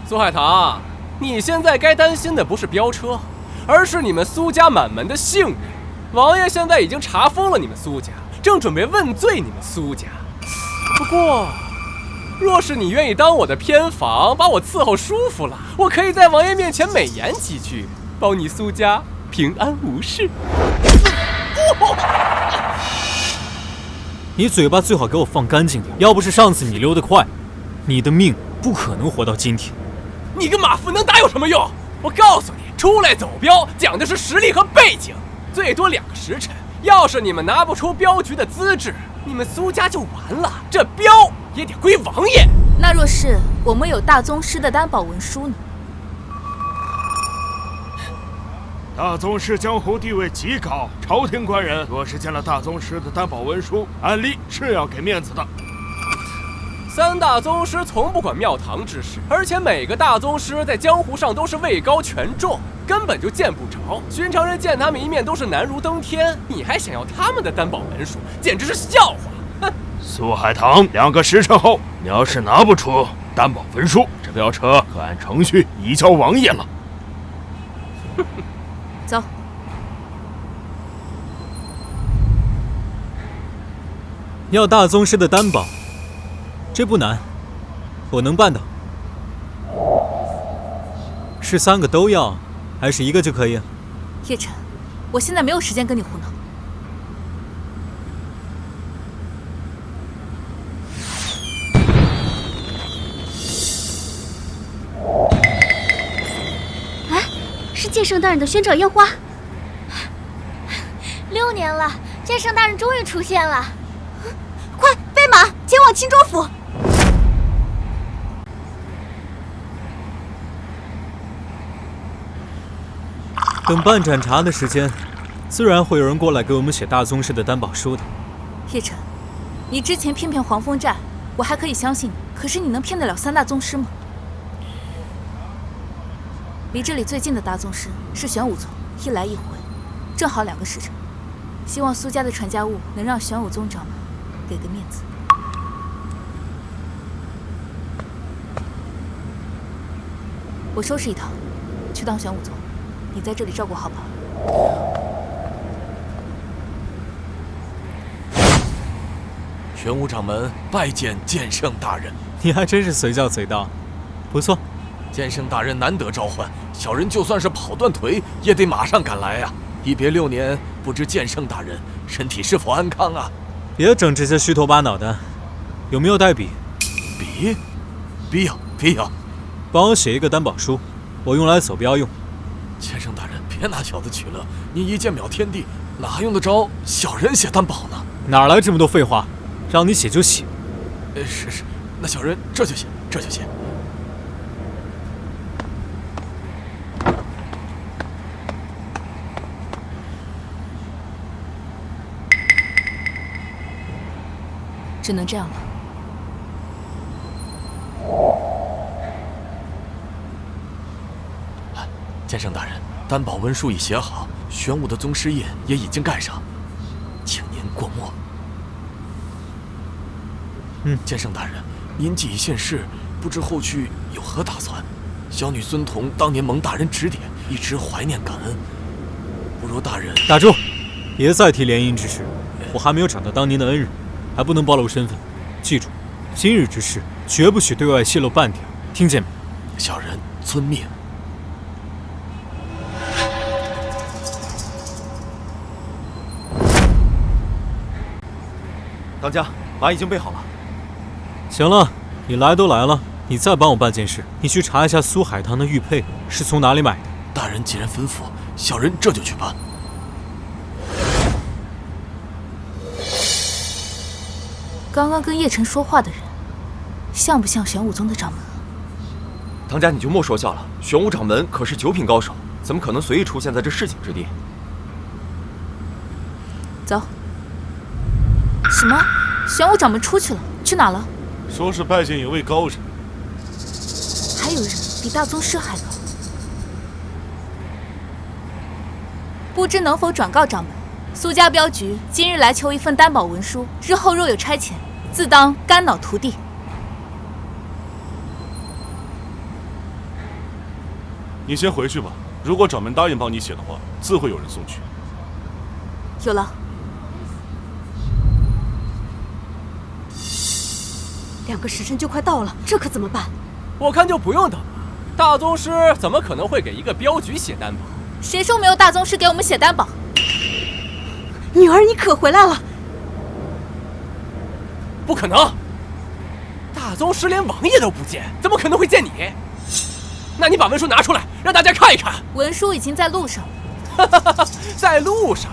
苏海棠，你现在该担心的不是镖车，而是你们苏家满门的幸运。王爷现在已经查封了你们苏家，正准备问罪你们苏家。不过，若是你愿意当我的偏房，把我伺候舒服了，我可以在王爷面前美言几句，保你苏家平安无事。你嘴巴最好给我放干净点，要不是上次你溜得快，你的命不可能活到今天。你跟马夫能打有什么用？我告诉你，出来走镖讲的是实力和背景，最多2个时辰。要是你们拿不出镖局的资质，你们苏家就完了，这镖也得归王爷。那若是我们有大宗师的担保文书呢？大宗师江湖地位极高，朝廷官人若是见了大宗师的担保文书，按例是要给面子的。3大宗师从不管庙堂之事，而且每个大宗师在江湖上都是位高权重，根本就见不着。寻常人见他们一面都是难如登天，你还想要他们的担保文书，简直是笑话！哼！苏海棠，2个时辰后，你要是拿不出担保文书，这镖车可按程序移交王爷了。走。要大宗师的担保，这不难，我能办到。是3个都要，还是1个就可以？叶晨，我现在没有时间跟你胡闹。是剑圣大人的宣召烟花。6年了，剑圣大人终于出现了。快备马，前往青州府。等办盏茶的时间，自然会有人过来给我们写大宗师的担保书的。叶晨，你之前骗黄风寨，我还可以相信你，可是你能骗得了3大宗师吗？离这里最近的大宗师是玄武宗，一来一回，正好2个时辰。希望苏家的传家物能让玄武宗长们给个面子。我收拾一套，去当玄武宗，你在这里照顾好不好？玄武掌门拜见剑圣大人。你还真是随叫随到，不错。剑圣大人难得召唤，小人就算是跑断腿也得马上赶来啊！一别6年，不知剑圣大人身体是否安康啊？别整这些虚头巴脑的，有没有带笔？笔有。帮我写一个担保书，我用来走镖用。剑圣大人，别拿小子取乐，您一剑秒天地，哪用得着小人写担保呢？哪来这么多废话？让你写就写。是，那小人这就写。只能这样了。剑圣大人，担保文书已写好，玄武的宗师印也已经盖上，请您过目。剑圣大人，您既已现世，不知后续有何打算？小女孙彤当年蒙大人指点，一直怀念感恩，不如大人打住，别再提联姻之事，我还没有找到当年的恩人，还不能暴露身份。记住，今日之事绝不许对外泄露半点，听见没？小人遵命。当家，马已经备好了。行了，你来都来了，你再帮我办件事，你去查一下苏海棠的玉佩是从哪里买的。大人既然吩咐，小人这就去办。刚刚跟叶晨说话的人，像不像玄武宗的掌门？唐家你就莫说笑了，玄武掌门可是9品高手，怎么可能随意出现在这市井之地？走。什么？玄武掌门出去了？去哪了？说是拜见一位高人。还有人比大宗师还高，不知能否转告掌门，苏家镖局今日来求一份担保文书，日后若有差遣，自当肝脑涂地。你先回去吧，如果掌门答应帮你写的话，自会有人送去。有了。2个时辰就快到了，这可怎么办？我看就不用等了。大宗师怎么可能会给一个镖局写担保？谁说没有大宗师给我们写担保？女儿，你可回来了！不可能！大宗师连王爷都不见，怎么可能会见你？那你把文书拿出来，让大家看一看。文书已经在路上。在路上？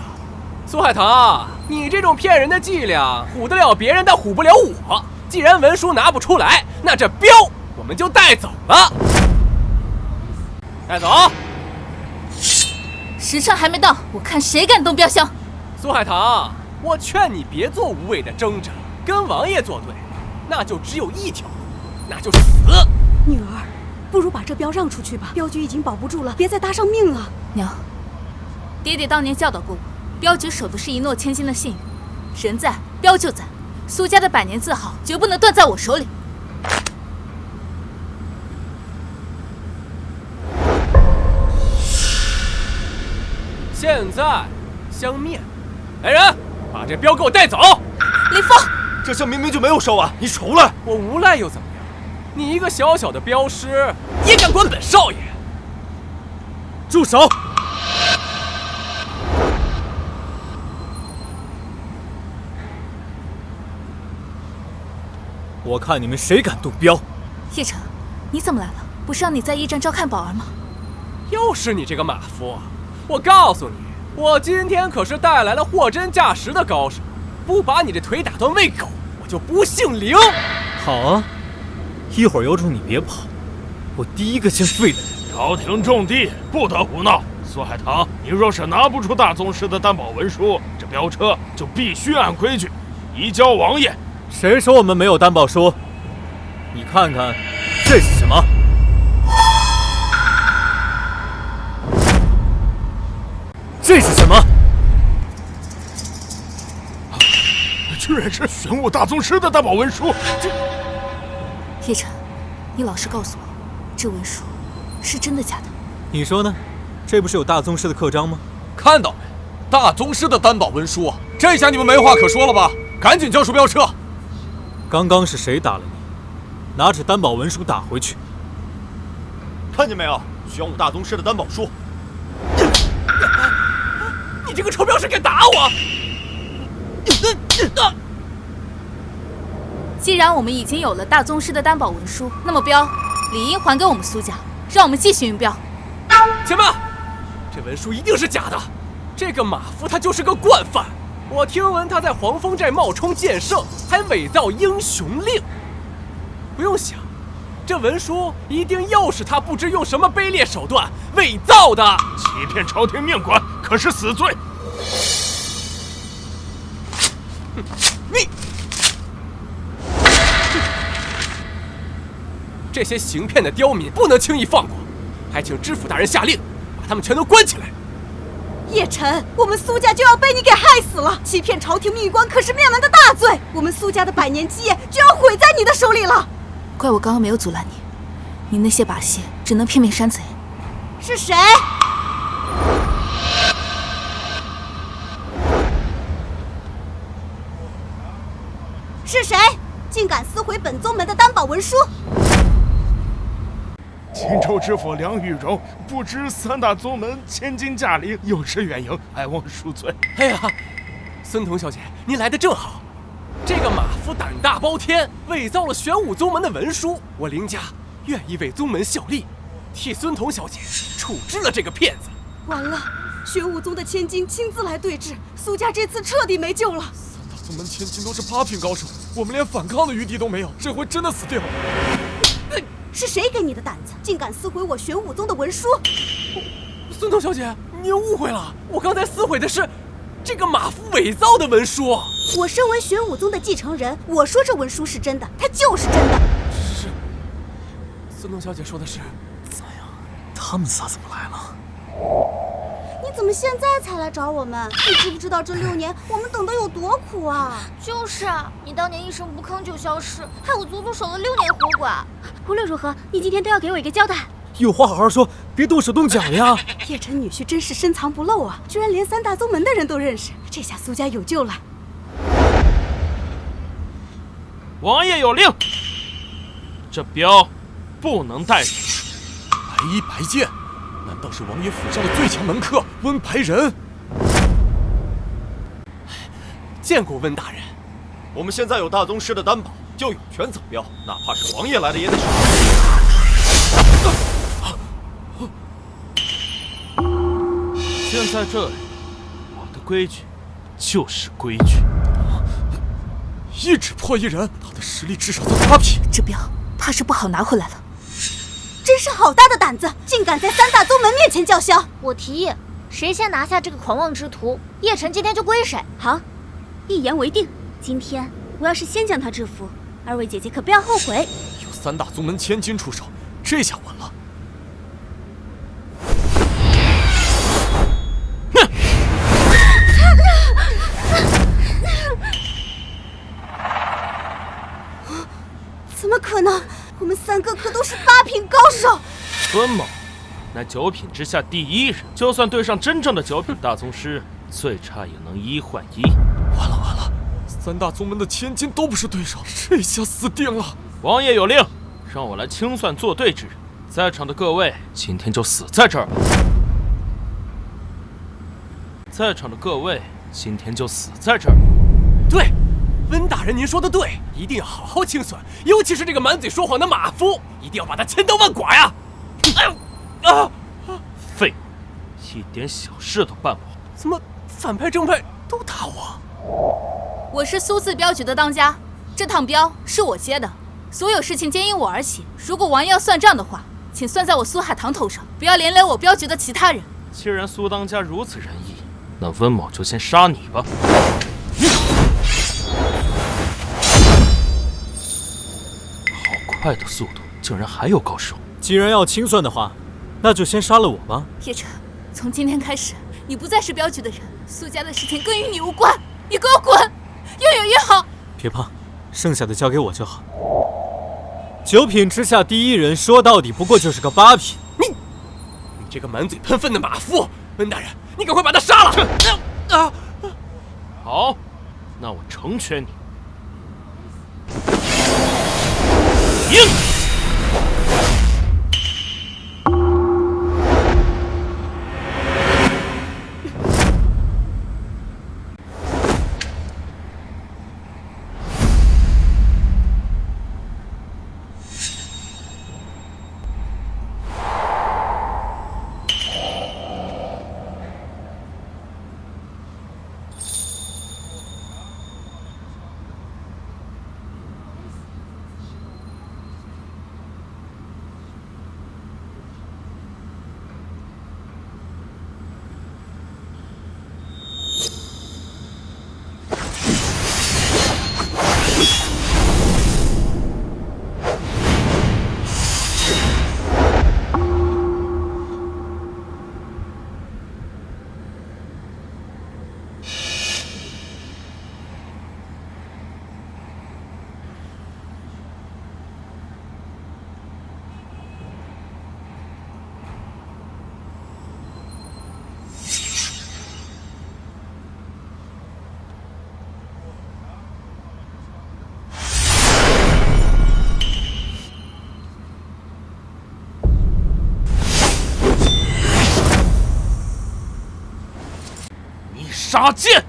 苏海棠，你这种骗人的伎俩，唬得了别人，但唬不了我。既然文书拿不出来，那这镖我们就带走了。带走。时辰还没到，我看谁敢动镖箱。苏海棠，我劝你别做无谓的挣扎，跟王爷作对，那就只有一条路，那就是死。女儿，不如把这镖让出去吧，镖局已经保不住了，别再搭上命了。娘，爹爹当年教导过我，镖局守的是一诺千金的信誉，人在，镖就在。苏家的百年字号绝不能断在我手里。现在相面，来人，把这镖给我带走。林峰，这箱明明就没有烧完，你出来！我无赖又怎么样？你一个小小的镖师，也敢管本少爷？住手！我看你们谁敢动镖！叶晨，你怎么来了？不是让你在驿站照看宝儿吗？又是你这个马夫！我告诉你，我今天可是带来了货真价实的高手，不把你这腿打断喂狗，我就不姓林。好啊，一会儿有种你别跑，我第一个先废了你。朝廷重地，不得胡闹。苏海棠，你若是拿不出大宗师的担保文书，这镖车就必须按规矩移交王爷。谁说我们没有担保书？你看看，这是什么？这是什么？居然是玄武大宗师的担保文书！叶晨，你老实告诉我，这文书是真的假的？你说呢？这不是有大宗师的刻章吗？看到没？大宗师的担保文书，这下你们没话可说了吧？赶紧交出镖车！刚刚是谁打了你？拿着担保文书打回去。看见没有？玄武大宗师的担保书。你这个臭镖师敢打我！既然我们已经有了大宗师的担保文书，那么镖理应还给我们苏家，让我们继续运镖。且慢，这文书一定是假的。这个马夫他就是个惯犯。我听闻他在黄风寨冒充剑圣，还伪造英雄令。不用想，这文书一定又是他不知用什么卑劣手段伪造的。欺骗朝廷命官，可是死罪。你这些行骗的刁民不能轻易放过，还请知府大人下令，把他们全都关起来。叶晨，我们苏家就要被你给害死了！欺骗朝廷命官可是灭门的大罪，我们苏家的百年基业就要毁在你的手里了。怪我刚刚没有阻拦你，你那些把戏只能骗骗山贼。是谁？是谁？竟敢撕毁本宗门的担保文书？荆州知府梁玉荣不知3大宗门千金驾临，有失远迎，哀望恕罪。哎呀，孙童小姐，您来得正好。这个马夫胆大包天，伪造了玄武宗门的文书，我林家愿意为宗门效力，替孙童小姐处置了这个骗子。完了，玄武宗的千金亲自来对质，苏家这次彻底没救了。3大宗门千金都是8品高手，我们连反抗的余地都没有，这回真的死定了。是谁给你的胆子，竟敢撕毁我玄武宗的文书？孙童小姐，您误会了，我刚才撕毁的是这个马夫伪造的文书。我身为玄武宗的继承人，我说这文书是真的，它就是真的。是，孙童小姐说的是。咋样？他们仨怎么来了？你怎么现在才来找我们？你知不知道这6年我们等得有多苦啊？就是啊，你当年一声不吭就消失，害我足足守了6年活寡。无论如何，你今天都要给我一个交代。有话好好说，别动手动脚呀！叶晨女婿真是深藏不露啊，居然连3大宗门的人都认识，这下苏家有救了。王爷有令，这镖不能带走。白衣白剑，难道是王爷府上的最强门客温白仁？见过温大人。我们现在有大宗师的担保，就有权走镖，哪怕是王爷来了也得是。现在这里，我的规矩就是规矩。一指破1人，他的实力至少在8品。这镖怕是不好拿回来了。真是好大的胆子，竟敢在3大宗门面前叫嚣！我提议，谁先拿下这个狂妄之徒，叶晨今天就归谁。好，一言为定。今天我要是先将他制服，2位姐姐可不要后悔。有3大宗门千金出手，这下稳了。怎么可能？我们3个可都是8品高手。温某，乃9品之下第1人，就算对上真正的9品大宗师，最差也能1换1。完了，3大宗门的千金都不是对手，这下死定了。王爷有令，让我来清算作对之人，在场的各位今天就死在这儿吧。在场的各位今天就死在这儿。对。温大人，您说的对，一定要好好清算，尤其是这个满嘴说谎的马夫，一定要把他千刀万剐呀！哎呦啊！废物，一点小事都办不好。怎么反派正派都打我？我是苏字镖局的当家，这趟镖是我接的，所有事情皆因我而起。如果王爷要算账的话，请算在我苏海棠头上，不要连累我镖局的其他人。既然苏当家如此仁义，那温某就先杀你吧。快的速度，竟然还有高手！既然要清算的话，那就先杀了我吧。叶晨，从今天开始，你不再是镖局的人，苏家的事情跟与你无关，你给我滚！越远越好。别怕，剩下的交给我就好。9品之下第1人，说到底不过就是个8品。你这个满嘴喷粪的马夫！温大人，你赶快把他杀了！好，那我成全你。赢！杀剑！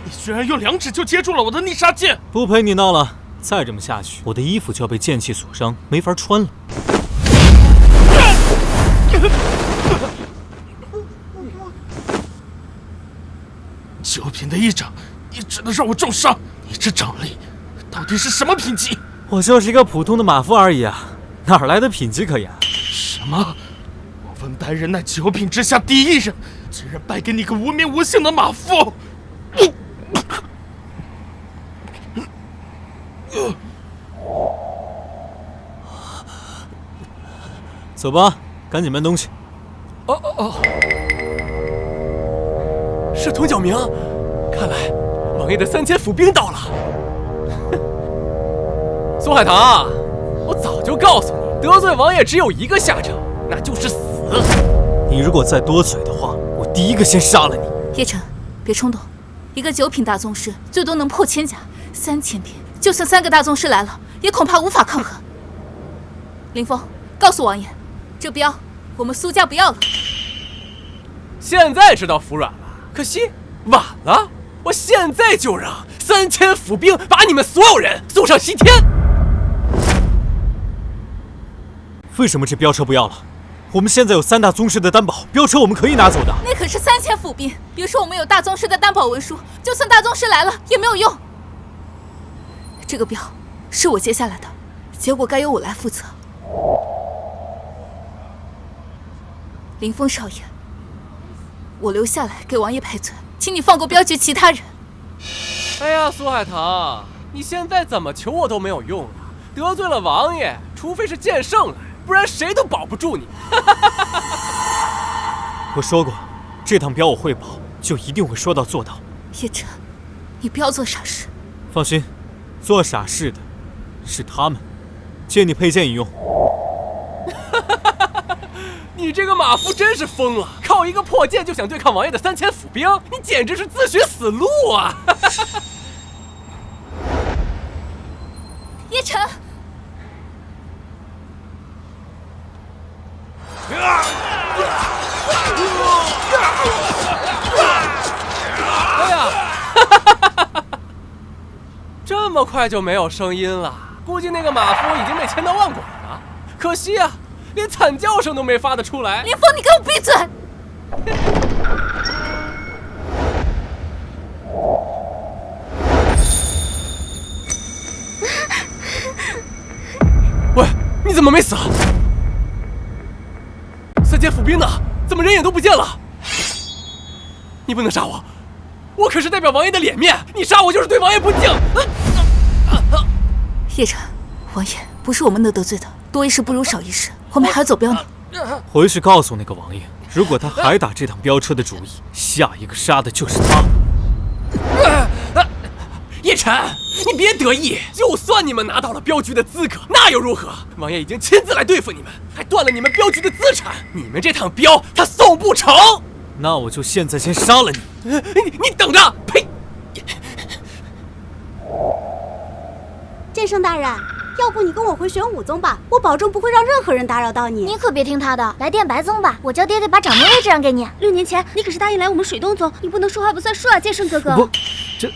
你居居然用2指就接住了我的逆杀剑！不陪你闹了，再这么下去，我的衣服就要被剑气所伤，没法穿了。九品的一掌，你只能让我重伤，你这掌力到底是什么品级？我就是一个普通的马夫而已啊，哪来的品级可言？什么？我文白人乃9品之下第一人，居然败给你个无名无姓的马夫！走吧，赶紧搬东西。是童角明，看来王爷的3000府兵到了。苏海棠，我早就告诉你，得罪王爷只有一个下场，那就是死。你如果再多嘴的话，我第一个先杀了你。叶晨，别冲动，一个9品大宗师最多能破千甲，3000品，就算3个大宗师来了，也恐怕无法抗衡。林峰，告诉王爷，这镖我们苏家不要了。现在知道服软了，可惜晚了。我现在就让3000府兵把你们所有人送上西天。为什么这镖车不要了？我们现在有3大宗师的担保，镖车我们可以拿走的。那可是3000府兵，别说我们有大宗师的担保文书，就算大宗师来了也没有用。这个镖是我接下来的，结果该由我来负责。林峰少爷，我留下来给王爷赔罪，请你放过镖局其他人。哎呀，苏海棠，你现在怎么求我都没有用了。得罪了王爷，除非是剑圣来，不然谁都保不住你。我说过，这趟镖我会保，就一定会说到做到。叶晨，你不要做傻事。放心，做傻事的是他们。借你佩剑一用。你这个马夫真是疯了，靠一个破剑就想对抗王爷的3000府兵，你简直是自寻死路啊！叶晨，哎呀，这么快就没有声音了，估计那个马夫已经被牵到万拐了。可惜啊，连惨叫声都没发得出来。林峰，你给我闭嘴！喂，你怎么没死？3000府兵呢？怎么人影都不见了？你不能杀我，我可是代表王爷的脸面，你杀我就是对王爷不敬。叶晨，王爷不是我们能得罪的，多一事不如少一事，我们还要走镖呢。回去告诉那个王爷，如果他还打这趟镖车的主意，下一个杀的就是他。叶晨，你别得意，就算你们拿到了镖局的资格，那又如何？王爷已经亲自来对付你们，还断了你们镖局的资产，你们这趟镖他送不成。那我就现在先杀了你。你等着！呸！剑圣大人，要不你跟我回玄武宗吧，我保证不会让任何人打扰到你。你可别听他的，来电白宗吧，我叫爹爹把掌门位置让给你。6年前你可是答应来我们水东宗，你不能说话不算数啊，剑圣哥哥。不，这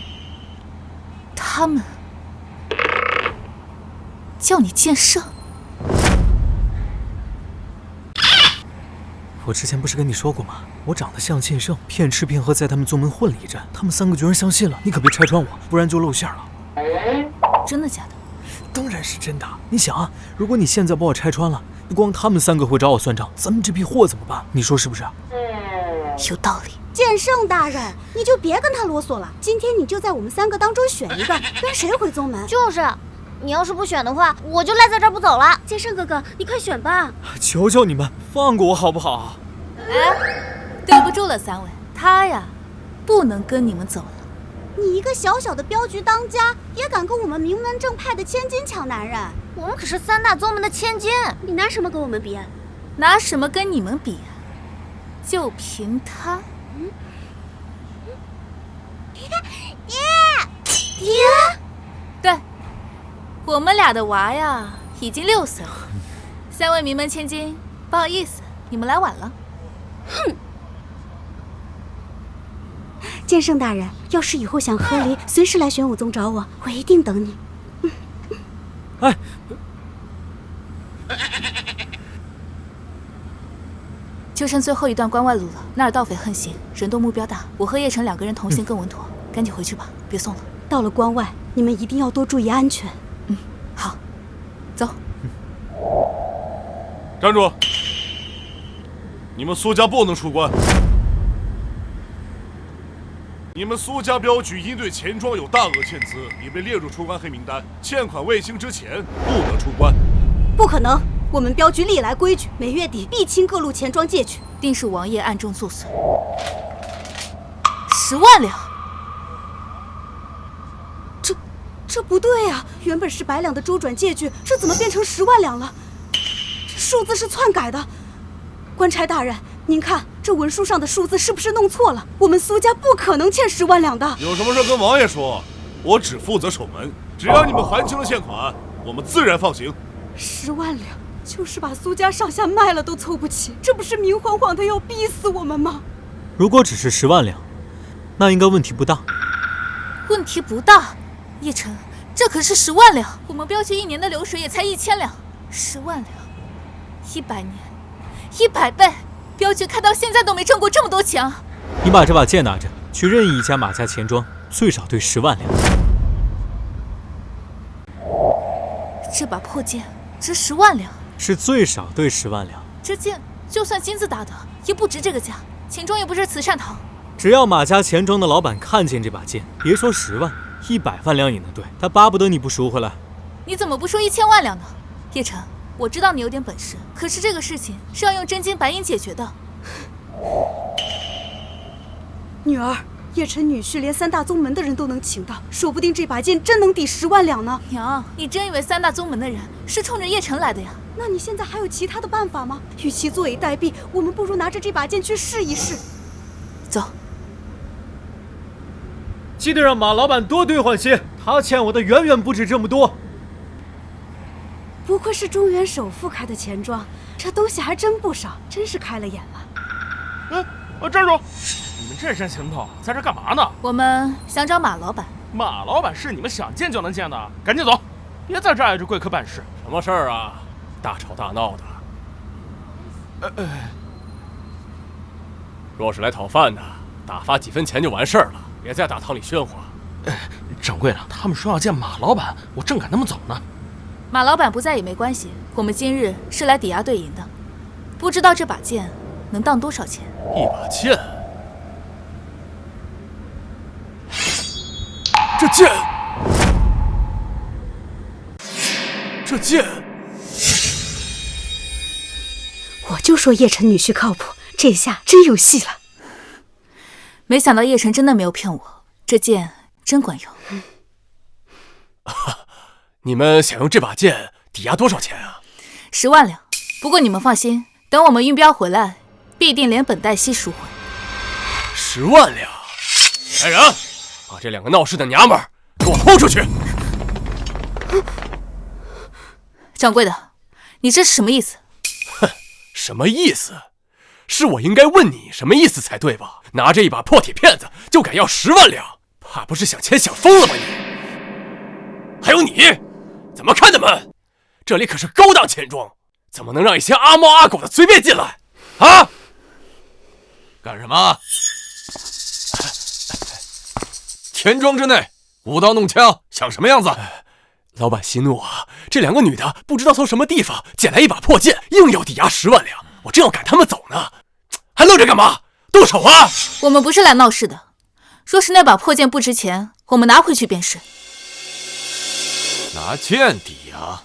他们叫你剑圣？我之前不是跟你说过吗？我长得像剑圣，骗吃骗喝在他们宗门混了一阵，他们3个居然相信了。你可别拆穿我，不然就露馅了。真的假的？当然是真的。你想啊，如果你现在把我拆穿了，光他们3个会找我算账，咱们这批货怎么办？你说是不是？有道理。剑圣大人，你就别跟他啰嗦了。今天你就在我们3个当中选一个，跟谁回宗门？就是，你要是不选的话，我就赖在这儿不走了。剑圣哥哥，你快选吧！求求你们放过我好不好？哎，对不住了3位，他呀，不能跟你们走了。你一个小小的镖局当家，也敢跟我们名门正派的千金抢男人？我们可是3大宗门的千金，你拿什么跟我们比？拿什么跟你们比啊？就凭他。爹，对，我们俩的娃呀，已经6岁了。3位名门千金，不好意思，你们来晚了。哼！剑圣大人，要是以后想和离，随时来玄武宗找我，我一定等你。哎，就剩最后一段关外路了，那儿盗匪横行，人多目标大。我和叶晨2个人同行更稳妥，赶紧回去吧，别送了。到了关外，你们一定要多注意安全。好，走。站住！你们苏家不能出关。你们苏家镖局因对钱庄有大额欠资，已被列入出关黑名单，欠款未清之前不得出关。不可能，我们镖局历来规矩，每月底必清各路钱庄借据，定是王爷暗中作祟。10万两，这不对啊！原本是100两的周转借据，这怎么变成10万两了？这数字是篡改的。官差大人，您看这文书上的数字是不是弄错了？我们苏家不可能欠10万两的。有什么事跟王爷说，我只负责守门，只要你们还清了欠款，我们自然放行。10万两，就是把苏家上下卖了都凑不齐，这不是明晃晃的要逼死我们吗？如果只是10万两，那应该问题不大。问题不大，叶晨，这可是10万两，我们镖局1年的流水也才1000两，10万两，100年，100倍，镖局开到现在都没挣过这么多钱啊！你把这把剑拿着，去任意一家马家钱庄，最少兑10万两。这把破剑值10万两，是最少兑10万两。这剑就算金子打的，也不值这个价。钱庄又不是慈善堂。只要马家钱庄的老板看见这把剑，别说10万，100万两也能兑，他巴不得你不赎回来。你怎么不说1000万两呢？叶晨，我知道你有点本事，可是这个事情是要用真金白银解决的。女儿，叶晨女婿连3大宗门的人都能请到，说不定这把剑真能抵10万两呢。娘，你真以为3大宗门的人是冲着叶晨来的呀？那你现在还有其他的办法吗？与其坐以待毙，我们不如拿着这把剑去试一试。走。记得让马老板多兑换些，他欠我的远远不止这么多。不愧是中原首富开的钱庄，这东西还真不少，真是开了眼了。站住！你们这身行头在这干嘛呢？我们想找马老板。马老板是你们想见就能见的，赶紧走，别在这碍着贵客办事。什么事儿啊？大吵大闹的。若是来讨饭的，打发几分钱就完事儿了，别在大堂里喧哗。掌柜的，他们说要见马老板，我正赶他们走呢。马老板不在也没关系，我们今日是来抵押兑银的，不知道这把剑能当多少钱？一把剑？这剑，我就说叶晨女婿靠谱，这下真有戏了。没想到叶晨真的没有骗我，这剑真管用。你们想用这把剑抵押多少钱啊？10万两。不过你们放心，等我们运镖回来，必定连本带息赎回。10万两！来人，把这2个闹事的娘们儿给我拖出去！掌柜的，你这是什么意思？哼，什么意思？是我应该问你什么意思才对吧？拿着一把破铁片子就敢要10万两，怕不是想钱想疯了吧你？还有你，怎么看的门？这里可是高档钱庄，怎么能让一些阿猫阿狗的随便进来？啊！干什么？钱庄之内舞刀弄枪，想什么样子？老板息怒啊！这2个女的不知道从什么地方捡来一把破剑，硬要抵押10万两，我正要赶他们走呢，还愣着干嘛？动手啊！我们不是来闹事的，若是那把破剑不值钱，我们拿回去便是。拿剑抵押？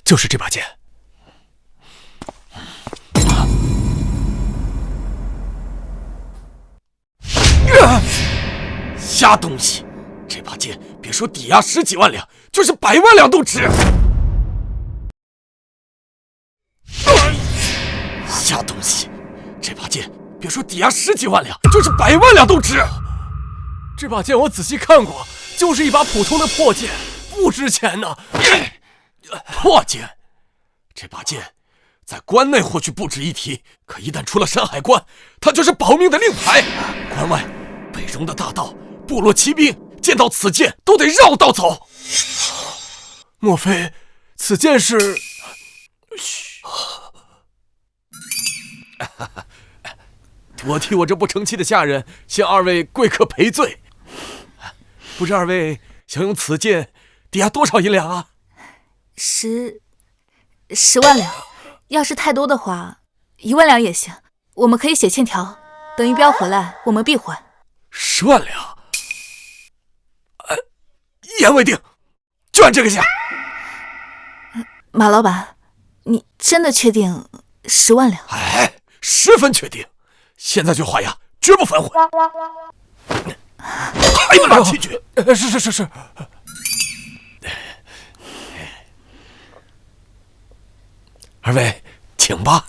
就是这把剑。瞎东西！这把剑别说抵押10几万两，就是100万两都值。瞎东西！这把剑别说抵押10几万两，就是100万两都值。这把剑我仔细看过，就是一把普通的破剑，不值钱呢。破剑？这把剑在关内或许不值一提，可一旦出了山海关，它就是保命的令牌。关外北戎的大道，部落骑兵见到此剑都得绕道走。莫非此剑是？嘘，我替我这不成器的下人向二位贵客赔罪。不知二位想用此剑抵押多少银两啊？10万两，要是太多的话，1万两也行。我们可以写欠条，等玉彪回来，我们必还。10万两，一言为定，就按这个价。马老板，你真的确定10万两？哎，十分确定，现在就画押，绝不反悔。还有那器具？是。二位，请吧。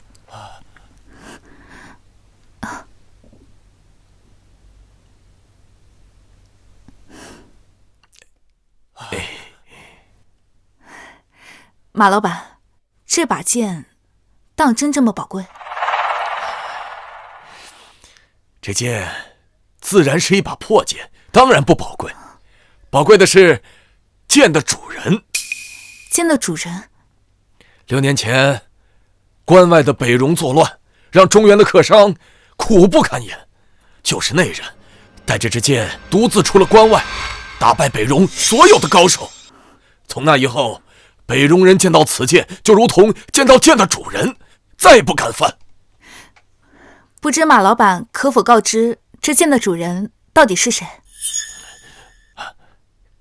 马老板，这把剑当真这么宝贵？这剑自然是一把破剑，当然不宝贵。宝贵的是剑的主人。剑的主人？6年前，关外的北戎作乱，让中原的客商苦不堪言。就是那人带着这剑独自出了关外，打败北戎所有的高手。从那以后，北戎人见到此剑，就如同见到剑的主人，再不敢犯。不知马老板可否告知这剑的主人到底是谁？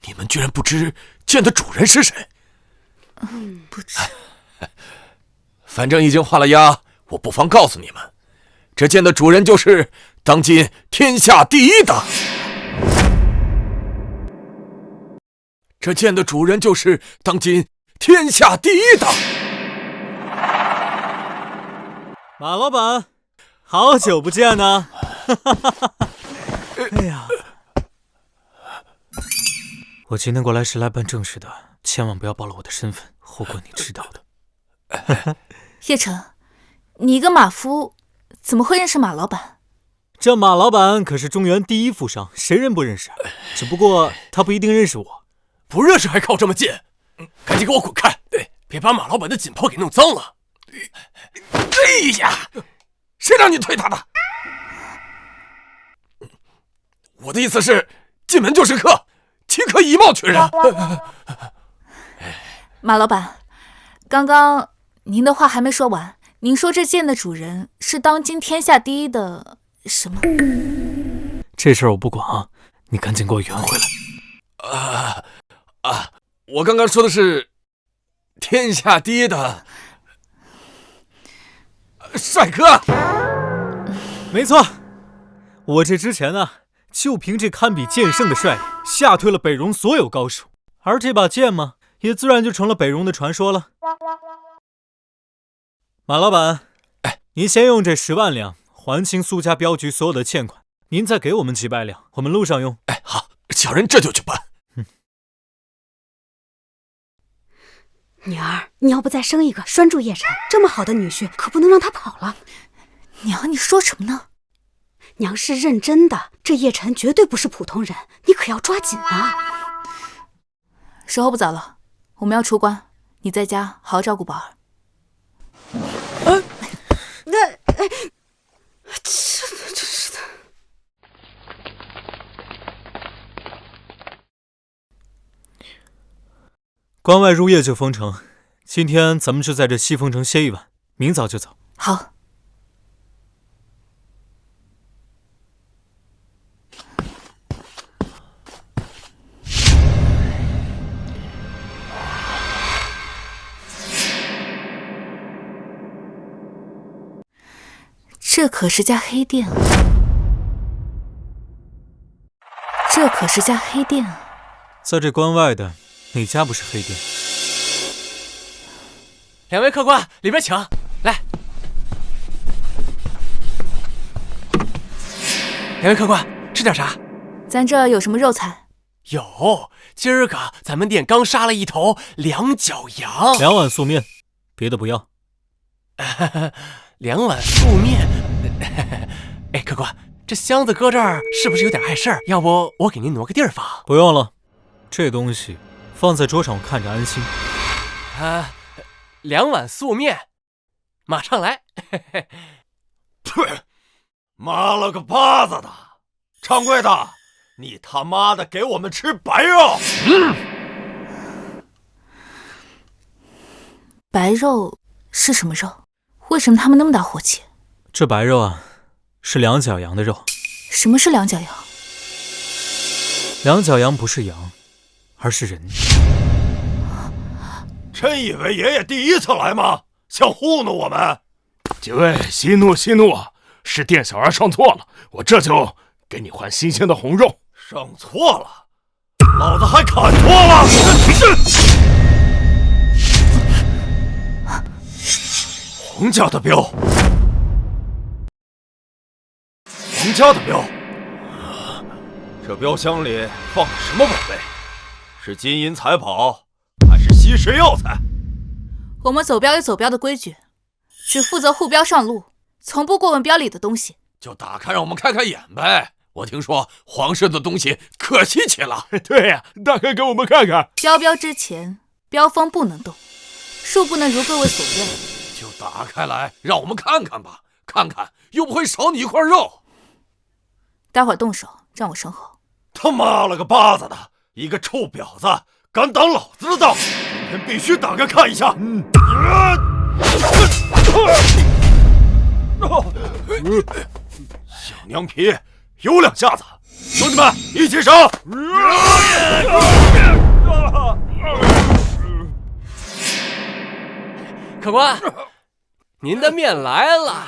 你们居然不知剑的主人是谁？不知。反正已经画了押，我不妨告诉你们，这剑的主人就是当今天下第一的。这剑的主人就是当今天下第一的。马老板，好久不见呢！哎呀，我今天过来是来办正事的，千万不要暴露我的身份，后果你知道的。叶晨，你一个马夫怎么会认识马老板？这马老板可是中原第一富商，谁人不认识？只不过他不一定认识我。不认识还靠这么近？赶紧给我滚开！别把马老板的锦袍给弄脏了。哎呀，谁让你推他的？我的意思是，进门就是客，岂可以貌取人？马老板，刚刚您的话还没说完，您说这剑的主人是当今天下第一的什么？这事儿我不管啊，你赶紧给我圆回来。我刚刚说的是天下第一的帅哥。没错，我这之前呢，就凭这堪比剑圣的帅力，吓退了北戎所有高手，而这把剑嘛，也自然就成了北戎的传说了。马老板，您先用这10万两还清苏家镖局所有的欠款，您再给我们几百两，我们路上用。好，小人这就去办。女儿，你要不再生一个，拴住叶晨，这么好的女婿，可不能让他跑了。娘，你说什么呢？娘是认真的，这叶晨绝对不是普通人，你可要抓紧啊！时候不早了，我们要出关，你在家好好照顾宝儿。真是的。关外入夜就封城，今天咱们就在这西风城歇一晚，明早就走。好。这可是家黑店啊！这可是家黑店啊！在这关外的哪家不是黑店？两位客官，里边请。来，两位客官，吃点啥？咱这有什么肉菜？有，今儿个咱们店刚杀了一头2脚羊。2碗素面，别的不要。 2碗素面。哎，客官，这箱子搁这儿是不是有点碍事儿？要不我给您挪个地儿放？不用了，这东西放在桌上我看着安心。2碗素面，马上来。妈了个巴子的！掌柜的，你他妈的给我们吃白肉！白肉是什么肉？为什么他们那么大火气？这白肉啊，是两脚羊的肉。什么是两脚羊？两脚羊不是羊，而是人。真以为爷爷第一次来吗？想糊弄我们？几位息怒息怒啊！是店小二上错了，我这就给你换新鲜的红肉。上错了，老子还砍错了！皇家的镖，皇家的镖，这镖箱里放的什么宝贝？是金银财宝，还是稀世药材？我们走镖有走镖的规矩，只负责护镖上路，从不过问镖里的东西。就打开让我们开开眼呗！我听说皇室的东西可稀奇了。对呀，打开给我们看看。交镖之前，镖锋不能动，树不能如各位所愿。就打开来让我们看看吧，看看又不会少你一块肉。待会儿动手让我身后。他妈了个巴子的，一个臭婊子敢挡老子的道，今天必须打开看一下。小娘皮，有2下子，兄弟们一起上！客官，您的面来了。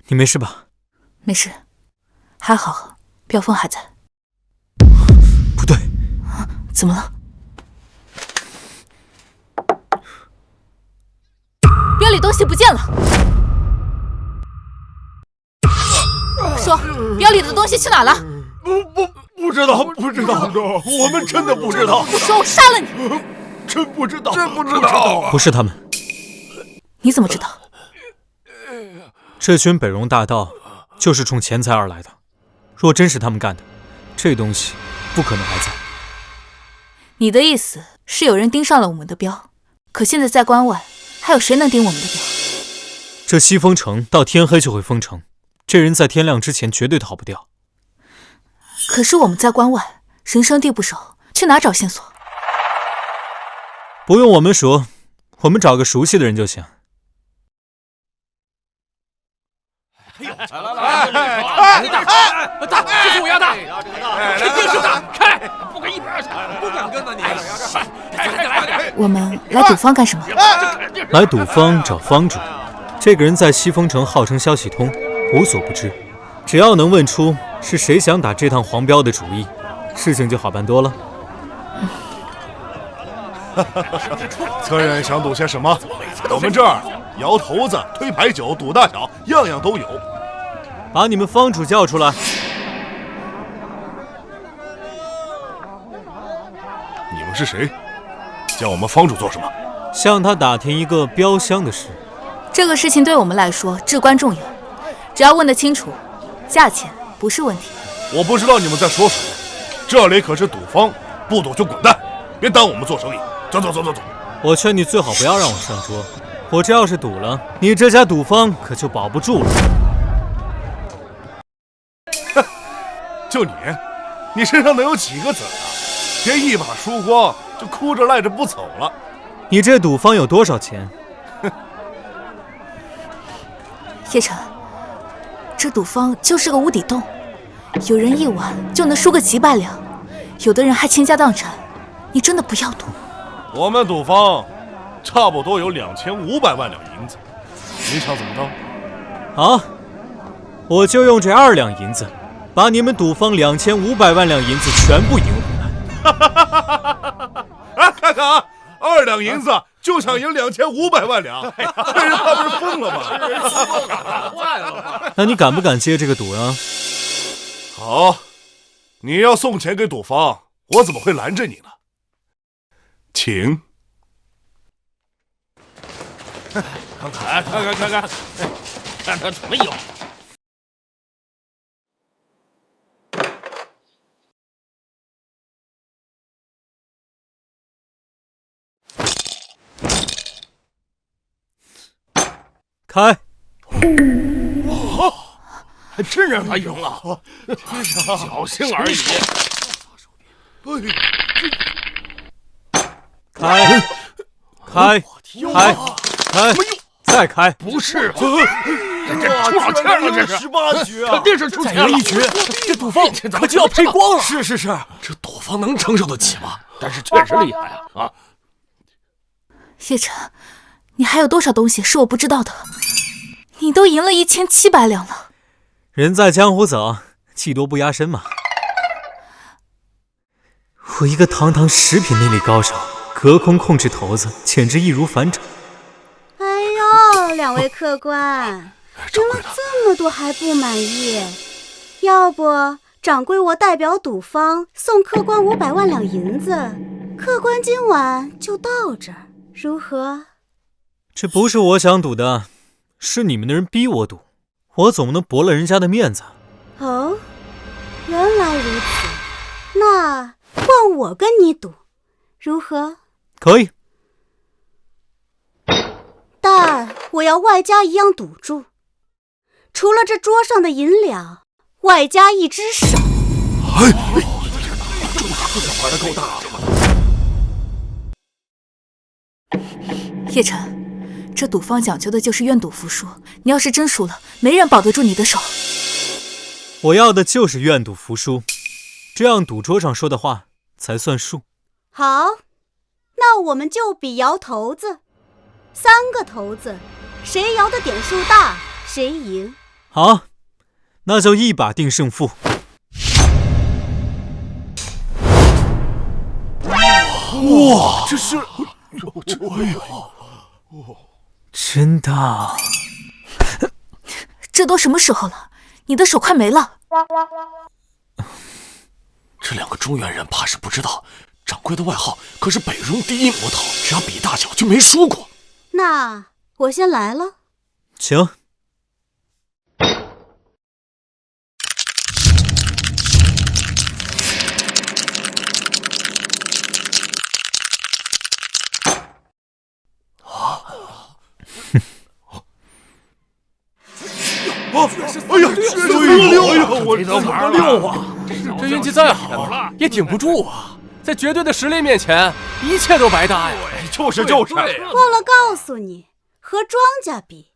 你没事吧？没事，还好，镖锋还在。不对，怎么了？镖里东西不见了。说，镖里的东西去哪了？不知道，我们真的不知道。不说，我杀了你！真不知道。不是他们。你怎么知道？这群北戎大盗就是冲钱财而来的。若真是他们干的，这东西不可能还在。你的意思是有人盯上了我们的镖，可现在在关外，还有谁能盯我们的镖？这西风城到天黑就会封城，这人在天亮之前绝对逃不掉。可是我们在关外，人生地不熟，去哪找线索？不用我们说，我们找个熟悉的人就行。来，打，这是我要的，肯定是打开，不敢一边去，不敢跟着你。我们来赌方干什么？来赌方找方主，这个人在西风城号称消息通，无所不知。只要能问出是谁想打这趟黄标的主意，事情就好办多了。客人想赌些什么？我们这儿摇头子、推牌九、赌大小，样样都有。把你们方主叫出来。你们是谁？叫我们方主做什么？向他打听一个镖箱的事。这个事情对我们来说至关重要，只要问得清楚，价钱不是问题。我不知道你们在说什么，这里可是赌坊，不赌就滚蛋，别耽误我们做生意。走。我劝你最好不要让我上桌，我这要是赌了，你这家赌坊可就保不住了。就你身上能有几个子啊？别一把输光就哭着赖着不走了。你这赌坊有多少钱？叶晨，这赌坊就是个无底洞，有人一晚就能输个几百两，有的人还倾家荡产。你真的不要赌？我们赌坊差不多有2500万两银子，您想怎么着？好，我就用这2两银子，把你们赌坊2500万两银子全部赢回来。看看啊，2两银子就想赢2500万两，这人他不是疯了吗？那你敢不敢接这个赌啊？好，你要送钱给赌坊，我怎么会拦着你呢？请。看他怎么有。开！还真让他赢了，侥幸而已。开！再开！不是，这出老千了，这是18局啊！肯定是出钱了。一局，这赌坊可就要赔光了。是，这赌坊能承受得起吗？但是确实厉害啊！叶晨，你还有多少东西是我不知道的？你都赢了1700两了。人在江湖走，技多不压身嘛。我一个堂堂10品内力高手，隔空控制骰子，简直易如反掌。哎呦，两位客官，赢了这么多还不满意？要不掌柜我代表赌坊送客官500万两银子，客官今晚就到这儿，如何？这不是我想赌的，是你们的人逼我赌，我总不能驳了人家的面子。哦，原来如此，那换我跟你赌，如何？可以，但我要外加一样赌注，除了这桌上的银两，外加1只手。玩的够大了。叶晨，这赌坊讲究的就是愿赌服输，你要是真输了，没人保得住你的手。我要的就是愿赌服输，这样赌桌上说的话才算数。好，那我们就比摇骰子，3个骰子，谁摇的点数大，谁赢。好，那就一把定胜负。哇，这是，真大！这都什么时候了？你的手快没了。这2个中原人怕是不知道，掌柜的外号可是北戎第一魔头，只要比大小就没输过。那我先来了。行。哎呀，我这怎么溜啊？这运气再好也顶不住啊！在绝对的实力面前，一切都白搭呀！就是。忘了告诉你，和庄家比，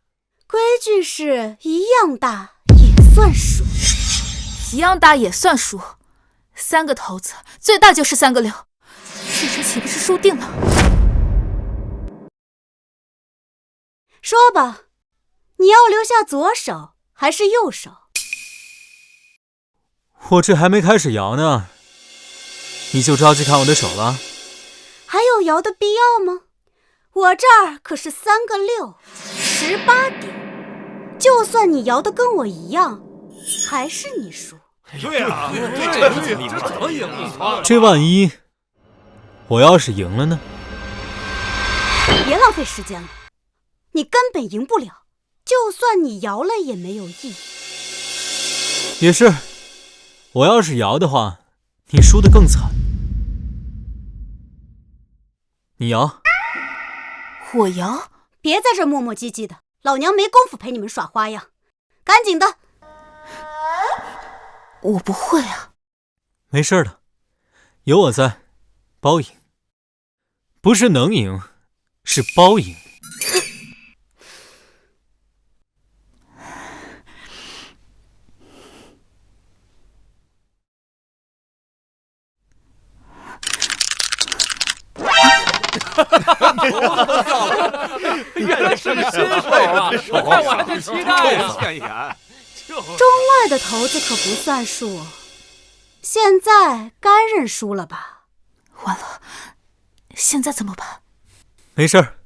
规矩是一样大也算输。一样大也算输，3个骰子，最大就是3个6，叶晨岂不是输定了？说吧，你要留下左手还是右手？我这还没开始摇呢，你就着急看我的手了？还有摇的必要吗？我这儿可是3个6，18点，就算你摇的跟我一样，还是你输。对啊，这怎么赢啊？这万一我要是赢了呢？别浪费时间了，你根本赢不了，就算你摇了也没有意义。也是，我要是摇的话，你输得更惨。你摇，我摇，别在这磨磨唧唧的，老娘没工夫陪你们耍花样，赶紧的。我不会啊。没事的，有我在，包赢。不是能赢，是包赢。原来是新手啊！我看我还在期待呀。中外的骰子可不算数，现在该认输了吧？完了，现在怎么办？没事儿，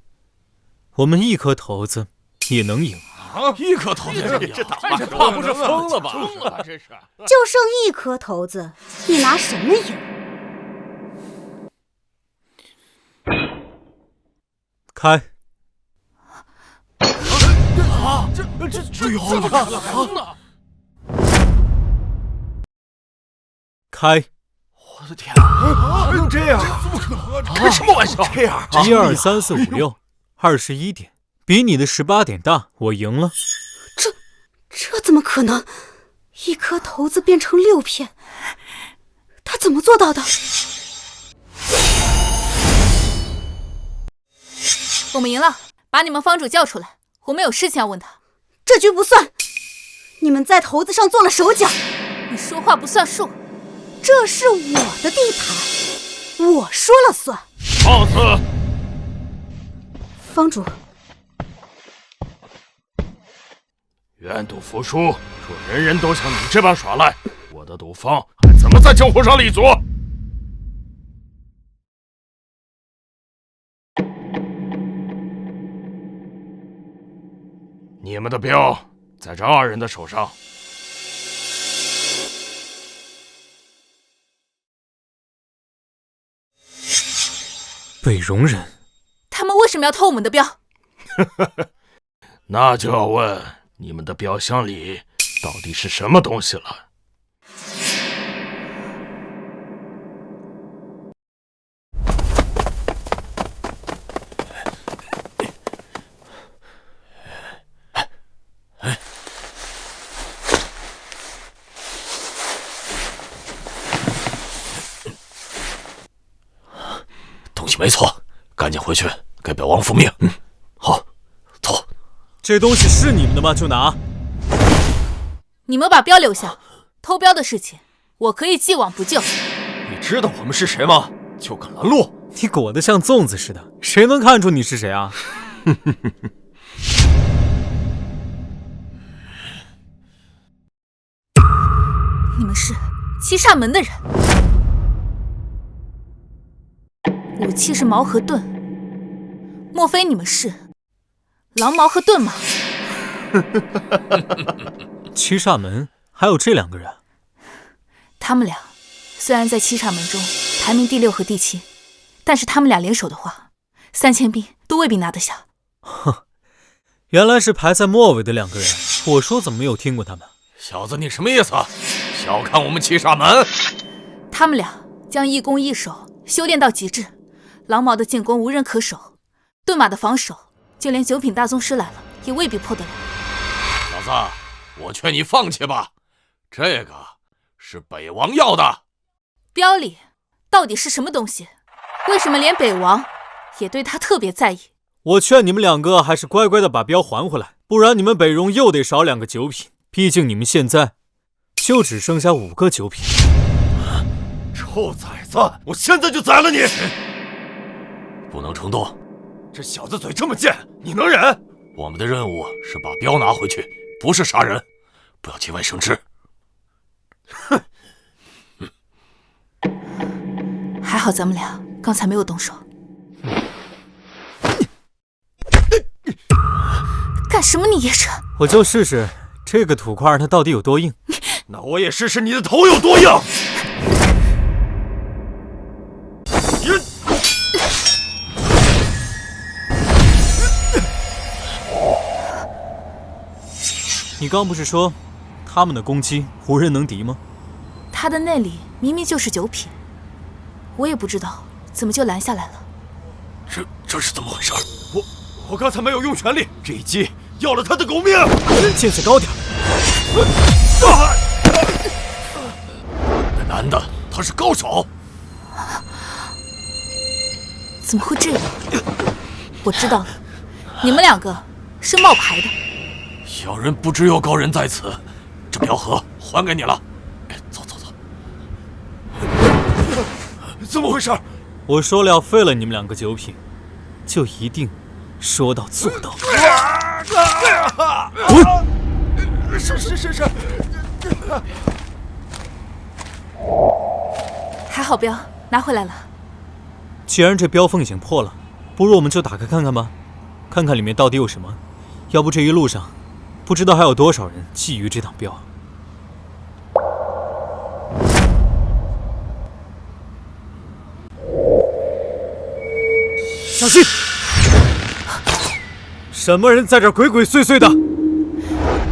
我们1颗骰子也能赢。1颗骰子也能赢？这怕不是疯了吧？这是就剩1颗骰子，你拿什么赢？开。这有啊！开。我的天啊！能这样？怎么可能？开什么玩笑？这样1、2、3、4、5、6，21点，比你的18点大，我赢了。这怎么可能？一颗骰子变成6片，他怎么做到的？我们赢了，把你们方主叫出来，我们有事情要问他。这局不算，你们在骰子上做了手脚。你说话不算数。这是我的地盘，我说了算。放肆！方主，愿赌服输，若人人都像你这般耍赖，我的赌坊还怎么在江湖上立足？你们的镖在这2人的手上。北戎人，他们为什么要偷我们的镖？那就要问你们的镖箱里到底是什么东西了。东西没错，赶紧回去给表王复命。好，走。这东西是你们的吗？就拿。你们把镖留下，偷镖的事情我可以既往不咎。你知道我们是谁吗？就敢拦路？你裹得像粽子似的，谁能看出你是谁啊？你们是七煞门的人，武器是矛和盾，莫非你们是狼矛和盾吗？七煞门还有这2个人，他们俩虽然在七煞门中排名第6和第7，但是他们俩联手的话，3000兵都未必拿得下。哼，原来是排在末尾的2个人，我说怎么没有听过他们？小子，你什么意思？小看我们七煞门？他们俩将一攻一守修炼到极致，狼矛的进攻无人可守，盾马的防守就连9品大宗师来了也未必破得了。小子，我劝你放弃吧，这个是北王要的。镖里到底是什么东西？为什么连北王也对他特别在意？我劝你们2个还是乖乖的把镖还回来，不然你们北戎又得少2个9品。毕竟你们现在就只剩下5个9品。臭崽子，我现在就宰了你！不能冲动，这小子嘴这么贱，你能忍？我们的任务是把镖拿回去，不是杀人，不要节外生枝。哼！还好咱们俩刚才没有动手。干什么你野扯？我就试试这个土块它到底有多硬。那我也试试你的头有多硬。你刚不是说他们的攻击无人能敌吗？他的内力明明就是9品，我也不知道怎么就拦下来了。这是怎么回事？我刚才没有用全力，这一击要了他的狗命。剑再高点。那男的他是高手。怎么会这样？我知道了，你们2个是冒牌的。小人不知有高人在此，这镖盒还给你了。走。怎么回事？我说了要废了你们2个9品，就一定说到做到。滚！是。还好镖拿回来了。既然这镖锋已经破了，不如我们就打开看看吧，看看里面到底有什么。要不这一路上，不知道还有多少人觊觎这档镖。小心！什么人在这鬼鬼祟祟的？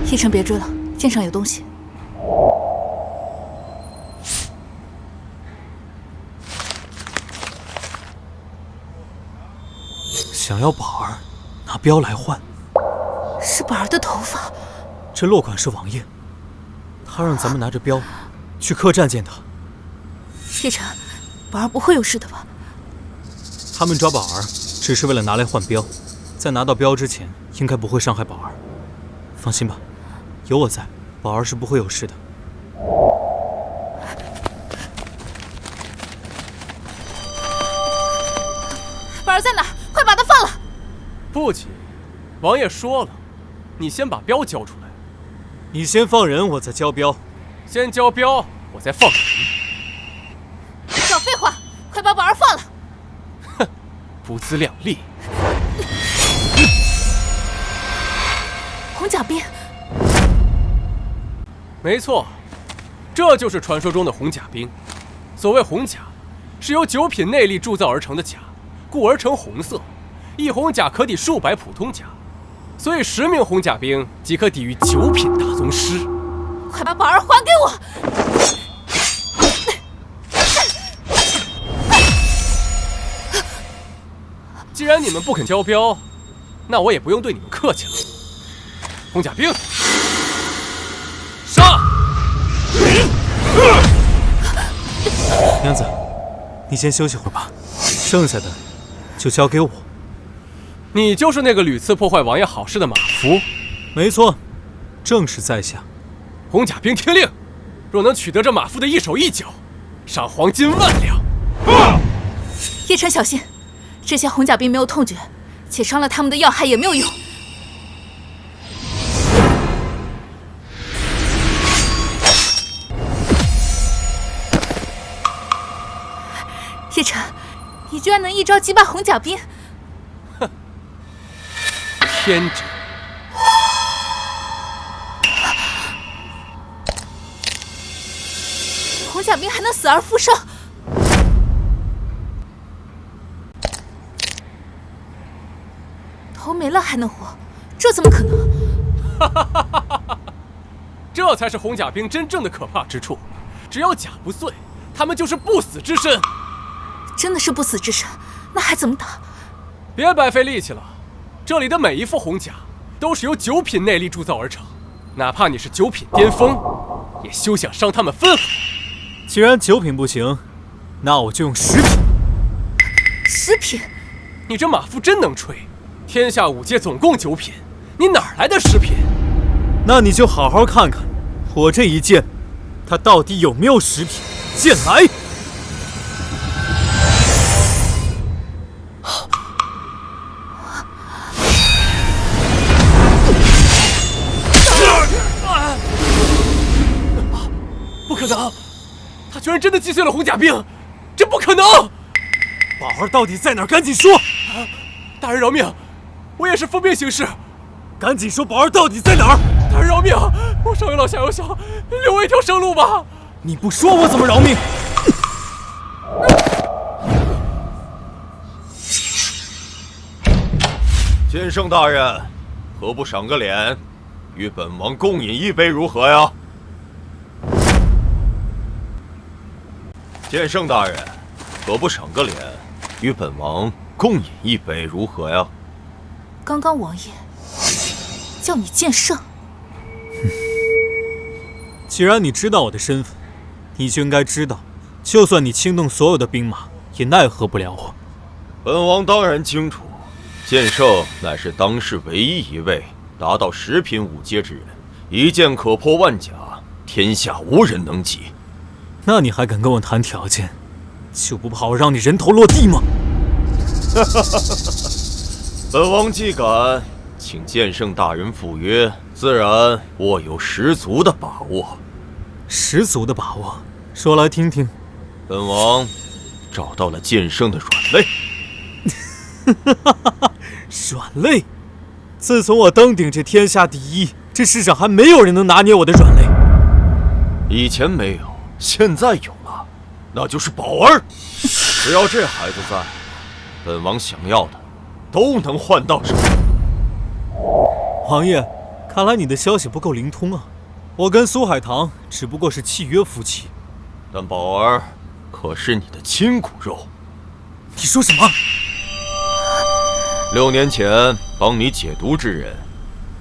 叶晨，别追了，剑上有东西。想要宝儿，拿镖来换。是宝儿的头发。这落款是王爷，他让咱们拿着镖去客栈见他。叶晨，宝儿不会有事的吧？他们抓宝儿只是为了拿来换镖，在拿到镖之前，应该不会伤害宝儿。放心吧，有我在，宝儿是不会有事的。宝儿在哪儿？快把他放了！不急，王爷说了，你先把镖交出来。你先放人，我再交镖。先交镖，我再放人。少废话，快把宝儿放了！哼，不自量力。红甲兵。没错，这就是传说中的红甲兵。所谓红甲，是由9品内力铸造而成的甲，故而成红色。一红甲可抵数百普通甲，所以10名红甲兵即可抵御9品大宗师。快把宝儿还给我！既然你们不肯交镖，那我也不用对你们客气了。红甲兵，杀！娘子，你先休息会儿吧，剩下的就交给我。你就是那个屡次破坏王爷好事的马夫？没错，正是在下。红甲兵听令，若能取得这马夫的一手一脚，赏黄金10000两。叶晨，小心！这些红甲兵没有痛觉，且伤了他们的要害也没有用。叶晨，你居然能一招击败红甲兵！哼，天真！红甲兵还能死而复生？头没了还能活，这怎么可能？这才是红甲兵真正的可怕之处。只要甲不碎，他们就是不死之身。真的是不死之身，那还怎么打？别白费力气了，这里的每一副红甲都是由9品内力铸造而成，哪怕你是9品巅峰，也休想伤他们分毫。既然9品不行，那我就用10品。10品？你这马夫真能吹！天下5阶总共9品，你哪来的10品？那你就好好看看，我这一剑，他到底有没有10品？剑来！不可能！他居然真的击碎了红甲兵，这不可能！宝儿到底在哪儿？赶紧说！大人饶命，我也是奉命行事。赶紧说，宝儿到底在哪儿？大人饶命，我上有老下有小，留我一条生路吧！你不说我怎么饶命？剑圣大人，何不赏个脸，与本王共饮一杯如何呀？剑圣大人，何不赏个脸，与本王共饮一杯如何呀？刚刚王爷叫你剑圣。既然你知道我的身份，你就应该知道，就算你倾动所有的兵马，也奈何不了我。本王当然清楚，剑圣乃是当世唯一一位达到10品5阶之人，一剑可破万甲，天下无人能及。那你还敢跟我谈条件？就不怕我让你人头落地吗？本王既敢请剑圣大人赴约，自然握有十足的把握。十足的把握，说来听听。本王找到了剑圣的软肋。软肋？自从我登顶这天下第一，这世上还没有人能拿捏我的软肋。以前没有，现在有了，那就是宝儿。只要这孩子在，本王想要的都能换到手。王爷，看来你的消息不够灵通啊！我跟苏海棠只不过是契约夫妻，但宝儿可是你的亲骨肉。你说什么？6年前帮你解毒之人，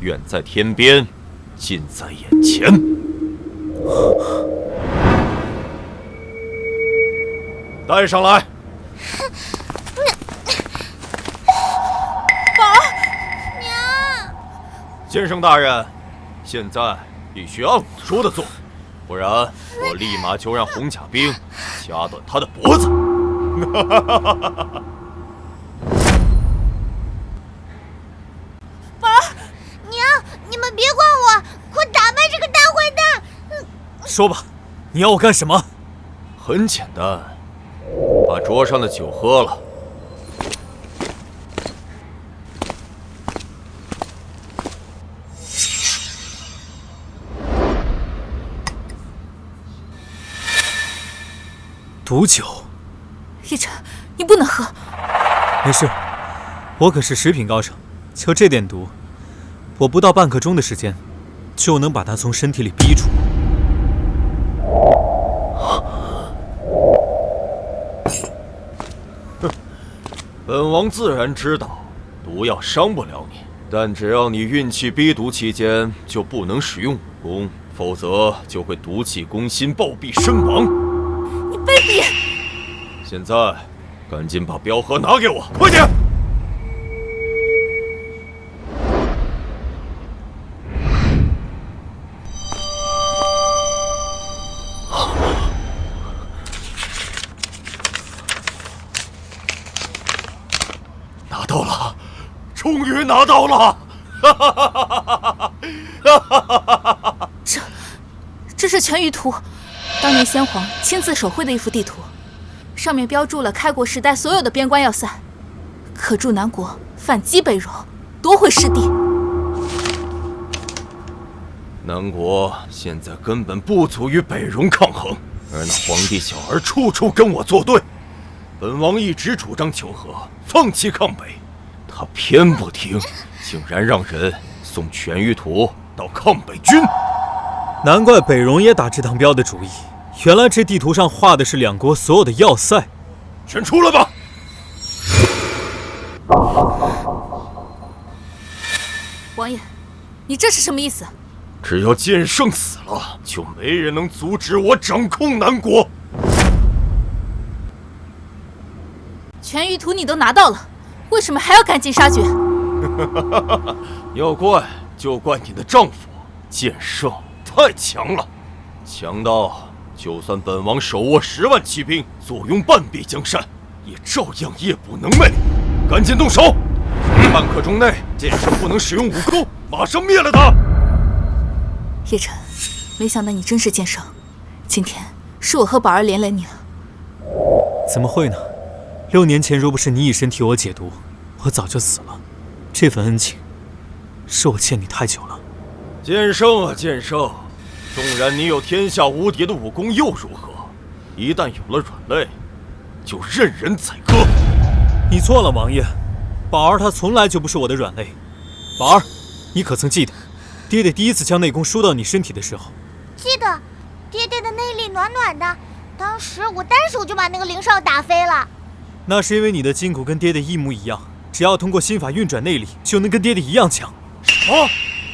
远在天边，近在眼前。带上来。宝儿，娘。先生大人，现在必须按我说的做，不然我立马就让红甲兵掐断他的脖子。宝儿，娘，你们别管我，快打败这个大坏蛋！说吧，你要我干什么？很简单，把桌上的酒喝了。毒酒。叶晨，你不能喝。没事，我可是食品高手，就这点毒，我不到半刻钟的时间，就能把它从身体里逼出。本王自然知道，毒药伤不了你，但只要你运气逼毒期间，就不能使用武功，否则就会毒气攻心，暴毙身亡。你卑鄙！现在，赶紧把镖盒拿给我，快点！拿到了，终于拿到了！这是全舆图，当年先皇亲自手绘的一幅地图，上面标注了开国时代所有的边关要塞，可助南国反击北戎，夺回失地。南国现在根本不足与北戎抗衡，而那皇帝小儿处处跟我作对。本王一直主张求和，放弃抗北，他偏不听，竟然让人送全舆图到抗北军。难怪北戎也打这趟镖的主意，原来这地图上画的是两国所有的要塞。全出来吧！王爷，你这是什么意思？只要剑圣死了，就没人能阻止我掌控南国。全舆图你都拿到了，为什么还要赶尽杀绝？要怪就怪你的丈夫剑圣太强了，强到就算本王手握10万骑兵，坐拥半壁江山，也照样夜不能寐。赶紧动手！半刻钟内，剑圣不能使用武功，马上灭了他！叶晨，没想到你真是剑圣，今天是我和宝儿连累你了。怎么会呢？6年前若不是你以身替我解毒，我早就死了。这份恩情，是我欠你太久了。剑圣啊，剑圣，纵然你有天下无敌的武功又如何？一旦有了软肋，就任人宰割。你错了，王爷，宝儿她从来就不是我的软肋。宝儿，你可曾记得，爹爹第一次将内功输到你身体的时候？记得，爹爹的内力暖暖的，当时我单手就把那个灵哨打飞了。那是因为你的筋骨跟爹爹一模一样，只要通过心法运转内力，就能跟爹爹一样强。什么？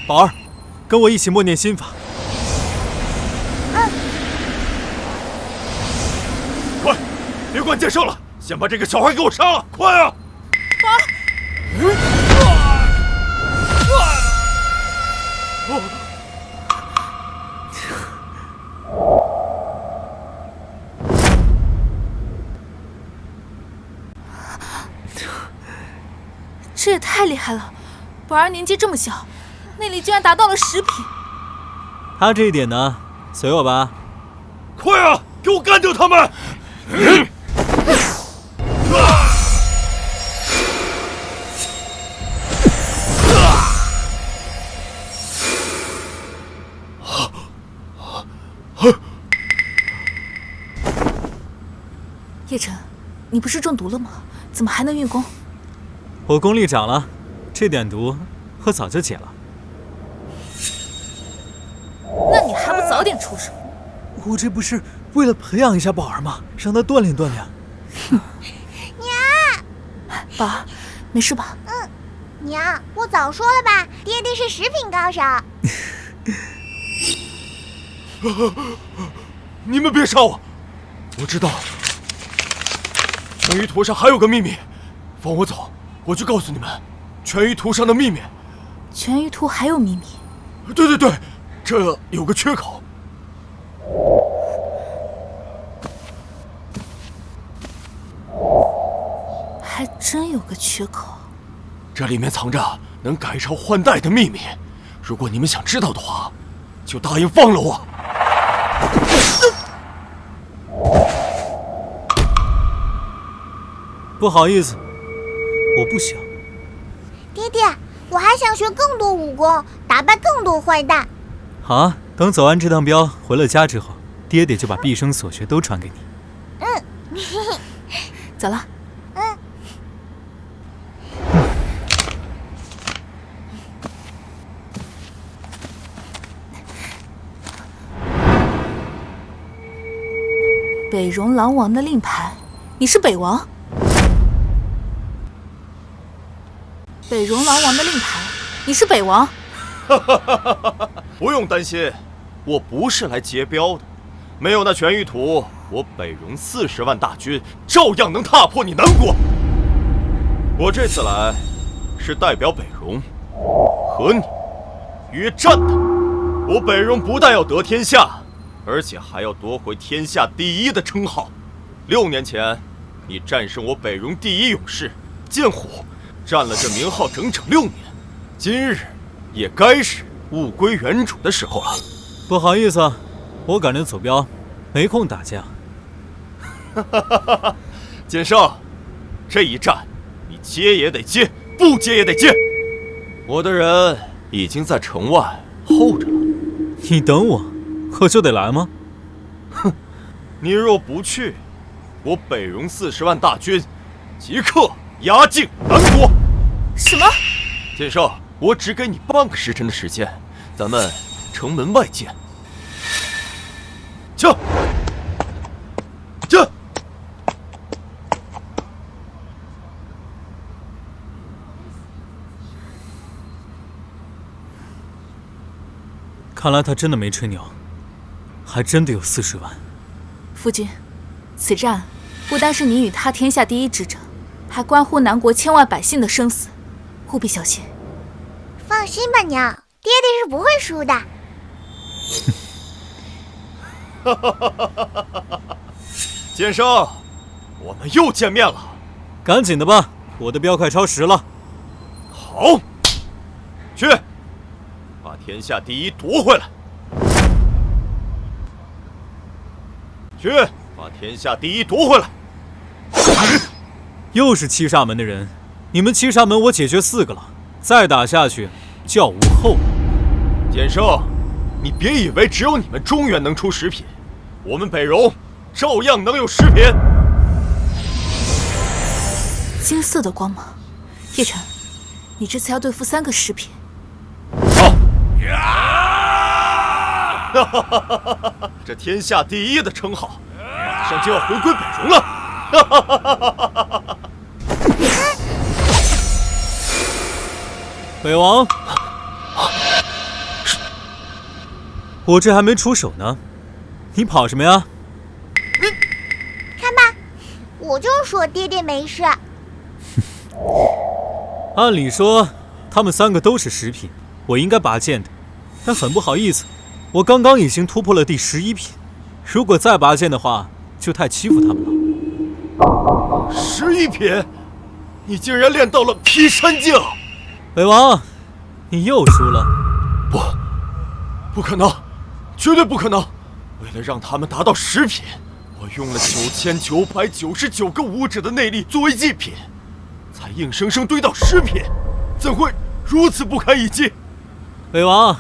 宝儿，跟我一起默念心法。快，别管剑圣了，先把这个小孩给我杀了！快啊！宝儿，这也太厉害了！宝儿年纪这么小，内力居然达到了10品。他这一点呢，随我吧。快啊，给我干掉他们！叶晨，你不是中毒了吗？怎么还能运功？我功力涨了，这点毒我早就解了。点出手。我这不是为了培养一下宝儿吗？让他锻炼锻炼。娘，宝儿，没事吧？娘，我早说了吧，爹爹是食品高手。你们别杀我！我知道，全鱼图上还有个秘密，放我走，我去告诉你们全鱼图上的秘密。全鱼图还有秘密？对，这有个缺口。还真有个缺口。这里面藏着能改朝换代的秘密，如果你们想知道的话，就答应放了我。不好意思，我不想。爹爹，我还想学更多武功，打败更多坏蛋。好啊，等走完这趟镖，回了家之后，爹爹就把毕生所学都传给你。走了。北戎狼王的令牌，你是北王？北戎狼王的令牌，你是北王？不用担心，我不是来劫镖的。没有那全域图，我北戎40万大军照样能踏破你南国。我这次来，是代表北戎和你约战的。我北戎不但要得天下，而且还要夺回天下第一的称号。6年前，你战胜我北戎第一勇士剑虎，占了这名号整整6年。今日也该是物归原主的时候了。不好意思，我赶着走镖，没空打架。剑圣，这一战你接也得接，不接也得接。我的人已经在城外候着了。你等我，我就得来吗？哼，你若不去，我北戎40万大军即刻压境南国。什么？剑圣，我只给你半个时辰的时间，咱们城门外见。驾！驾！看来他真的没吹牛，还真的有40万。夫君，此战不单是你与他天下第一之争，还关乎南国千万百姓的生死，务必小心。放心吧，娘，爹爹是不会输的。剑圣，我们又见面了。赶紧的吧，我的镖快超时了。好，去，把天下第一夺回来。去，把天下第一夺回来。又是七煞门的人，你们七煞门我解决4个了，再打下去叫无后了。剑圣，你别以为只有你们中原能出食品，我们北戎照样能有食品。金色的光芒，叶晨，你这次要对付3个食品。好。这天下第一的称号，马上就要回归北戎了。北王，我这还没出手呢，你跑什么呀？看吧，我就说爹爹没事。按理说，他们3个都是食品，我应该拔剑的，但很不好意思，我刚刚已经突破了第11品，如果再拔剑的话，就太欺负他们了。11品，你竟然练到了劈山境！北王，你又输了。不可能，绝对不可能！为了让他们达到10品，我用了9999个武者的内力作为祭品，才硬生生堆到10品，怎会如此不堪一击？北王，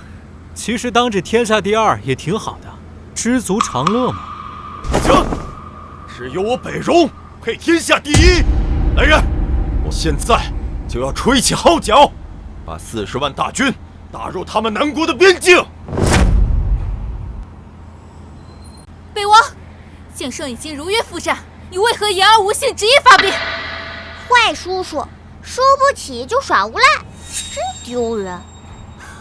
其实当这天下第2也挺好的，知足常乐嘛。行，只有我北戎配天下第一。来人，我现在就要吹起号角，把40万大军打入他们南国的边境。剑圣已经如约赴战，你为何言而无信，执意发兵？坏叔叔，输不起就耍无赖，真丢人！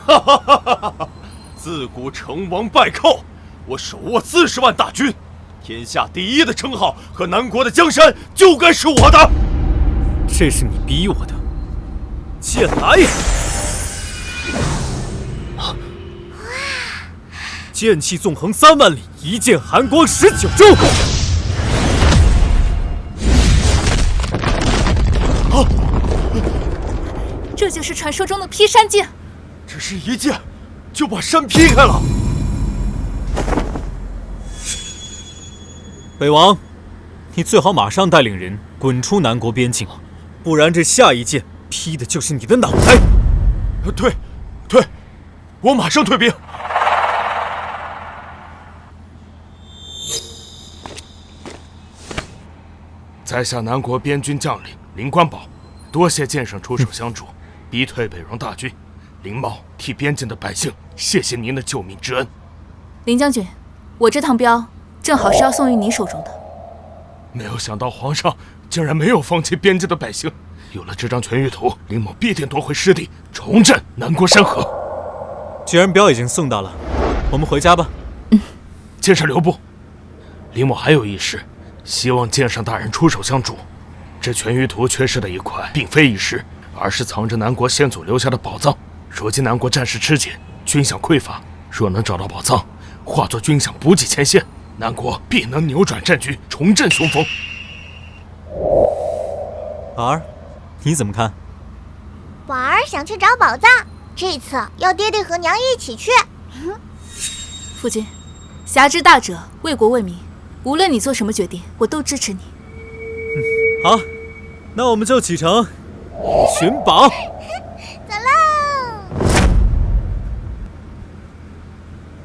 哈哈哈哈哈！自古成王败寇，我手握40万大军，天下第一的称号和南国的江山就该是我的。这是你逼我的。剑来！剑气纵横3万里，一剑寒光19州。这就是传说中的劈山剑。只是一剑，就把山劈开了。北王，你最好马上带领人滚出南国边境，不然这下一剑劈的就是你的脑袋。退，我马上退兵。在下南国边军将领林关宝，多谢剑圣出手相助，逼退北戎大军。林茂替边境的百姓谢谢您的救命之恩。林将军，我这趟镖正好是要送于你手中的。没有想到皇上竟然没有放弃边境的百姓，有了这张全域图，林某必定夺回失地，重振南国山河。既然镖已经送到了，我们回家吧。剑圣留步，林某还有一事，希望剑圣大人出手相助。这全域图缺失的一块，并非一时，而是藏着南国先祖留下的宝藏。如今南国战事吃紧，军饷匮乏，若能找到宝藏，化作军饷补给前线，南国必能扭转战局，重振雄风。宝儿，你怎么看？宝儿想去找宝藏，这次要爹爹和娘一起去。父君，侠之大者，为国为民，无论你做什么决定，我都支持你。好，那我们就启程寻宝。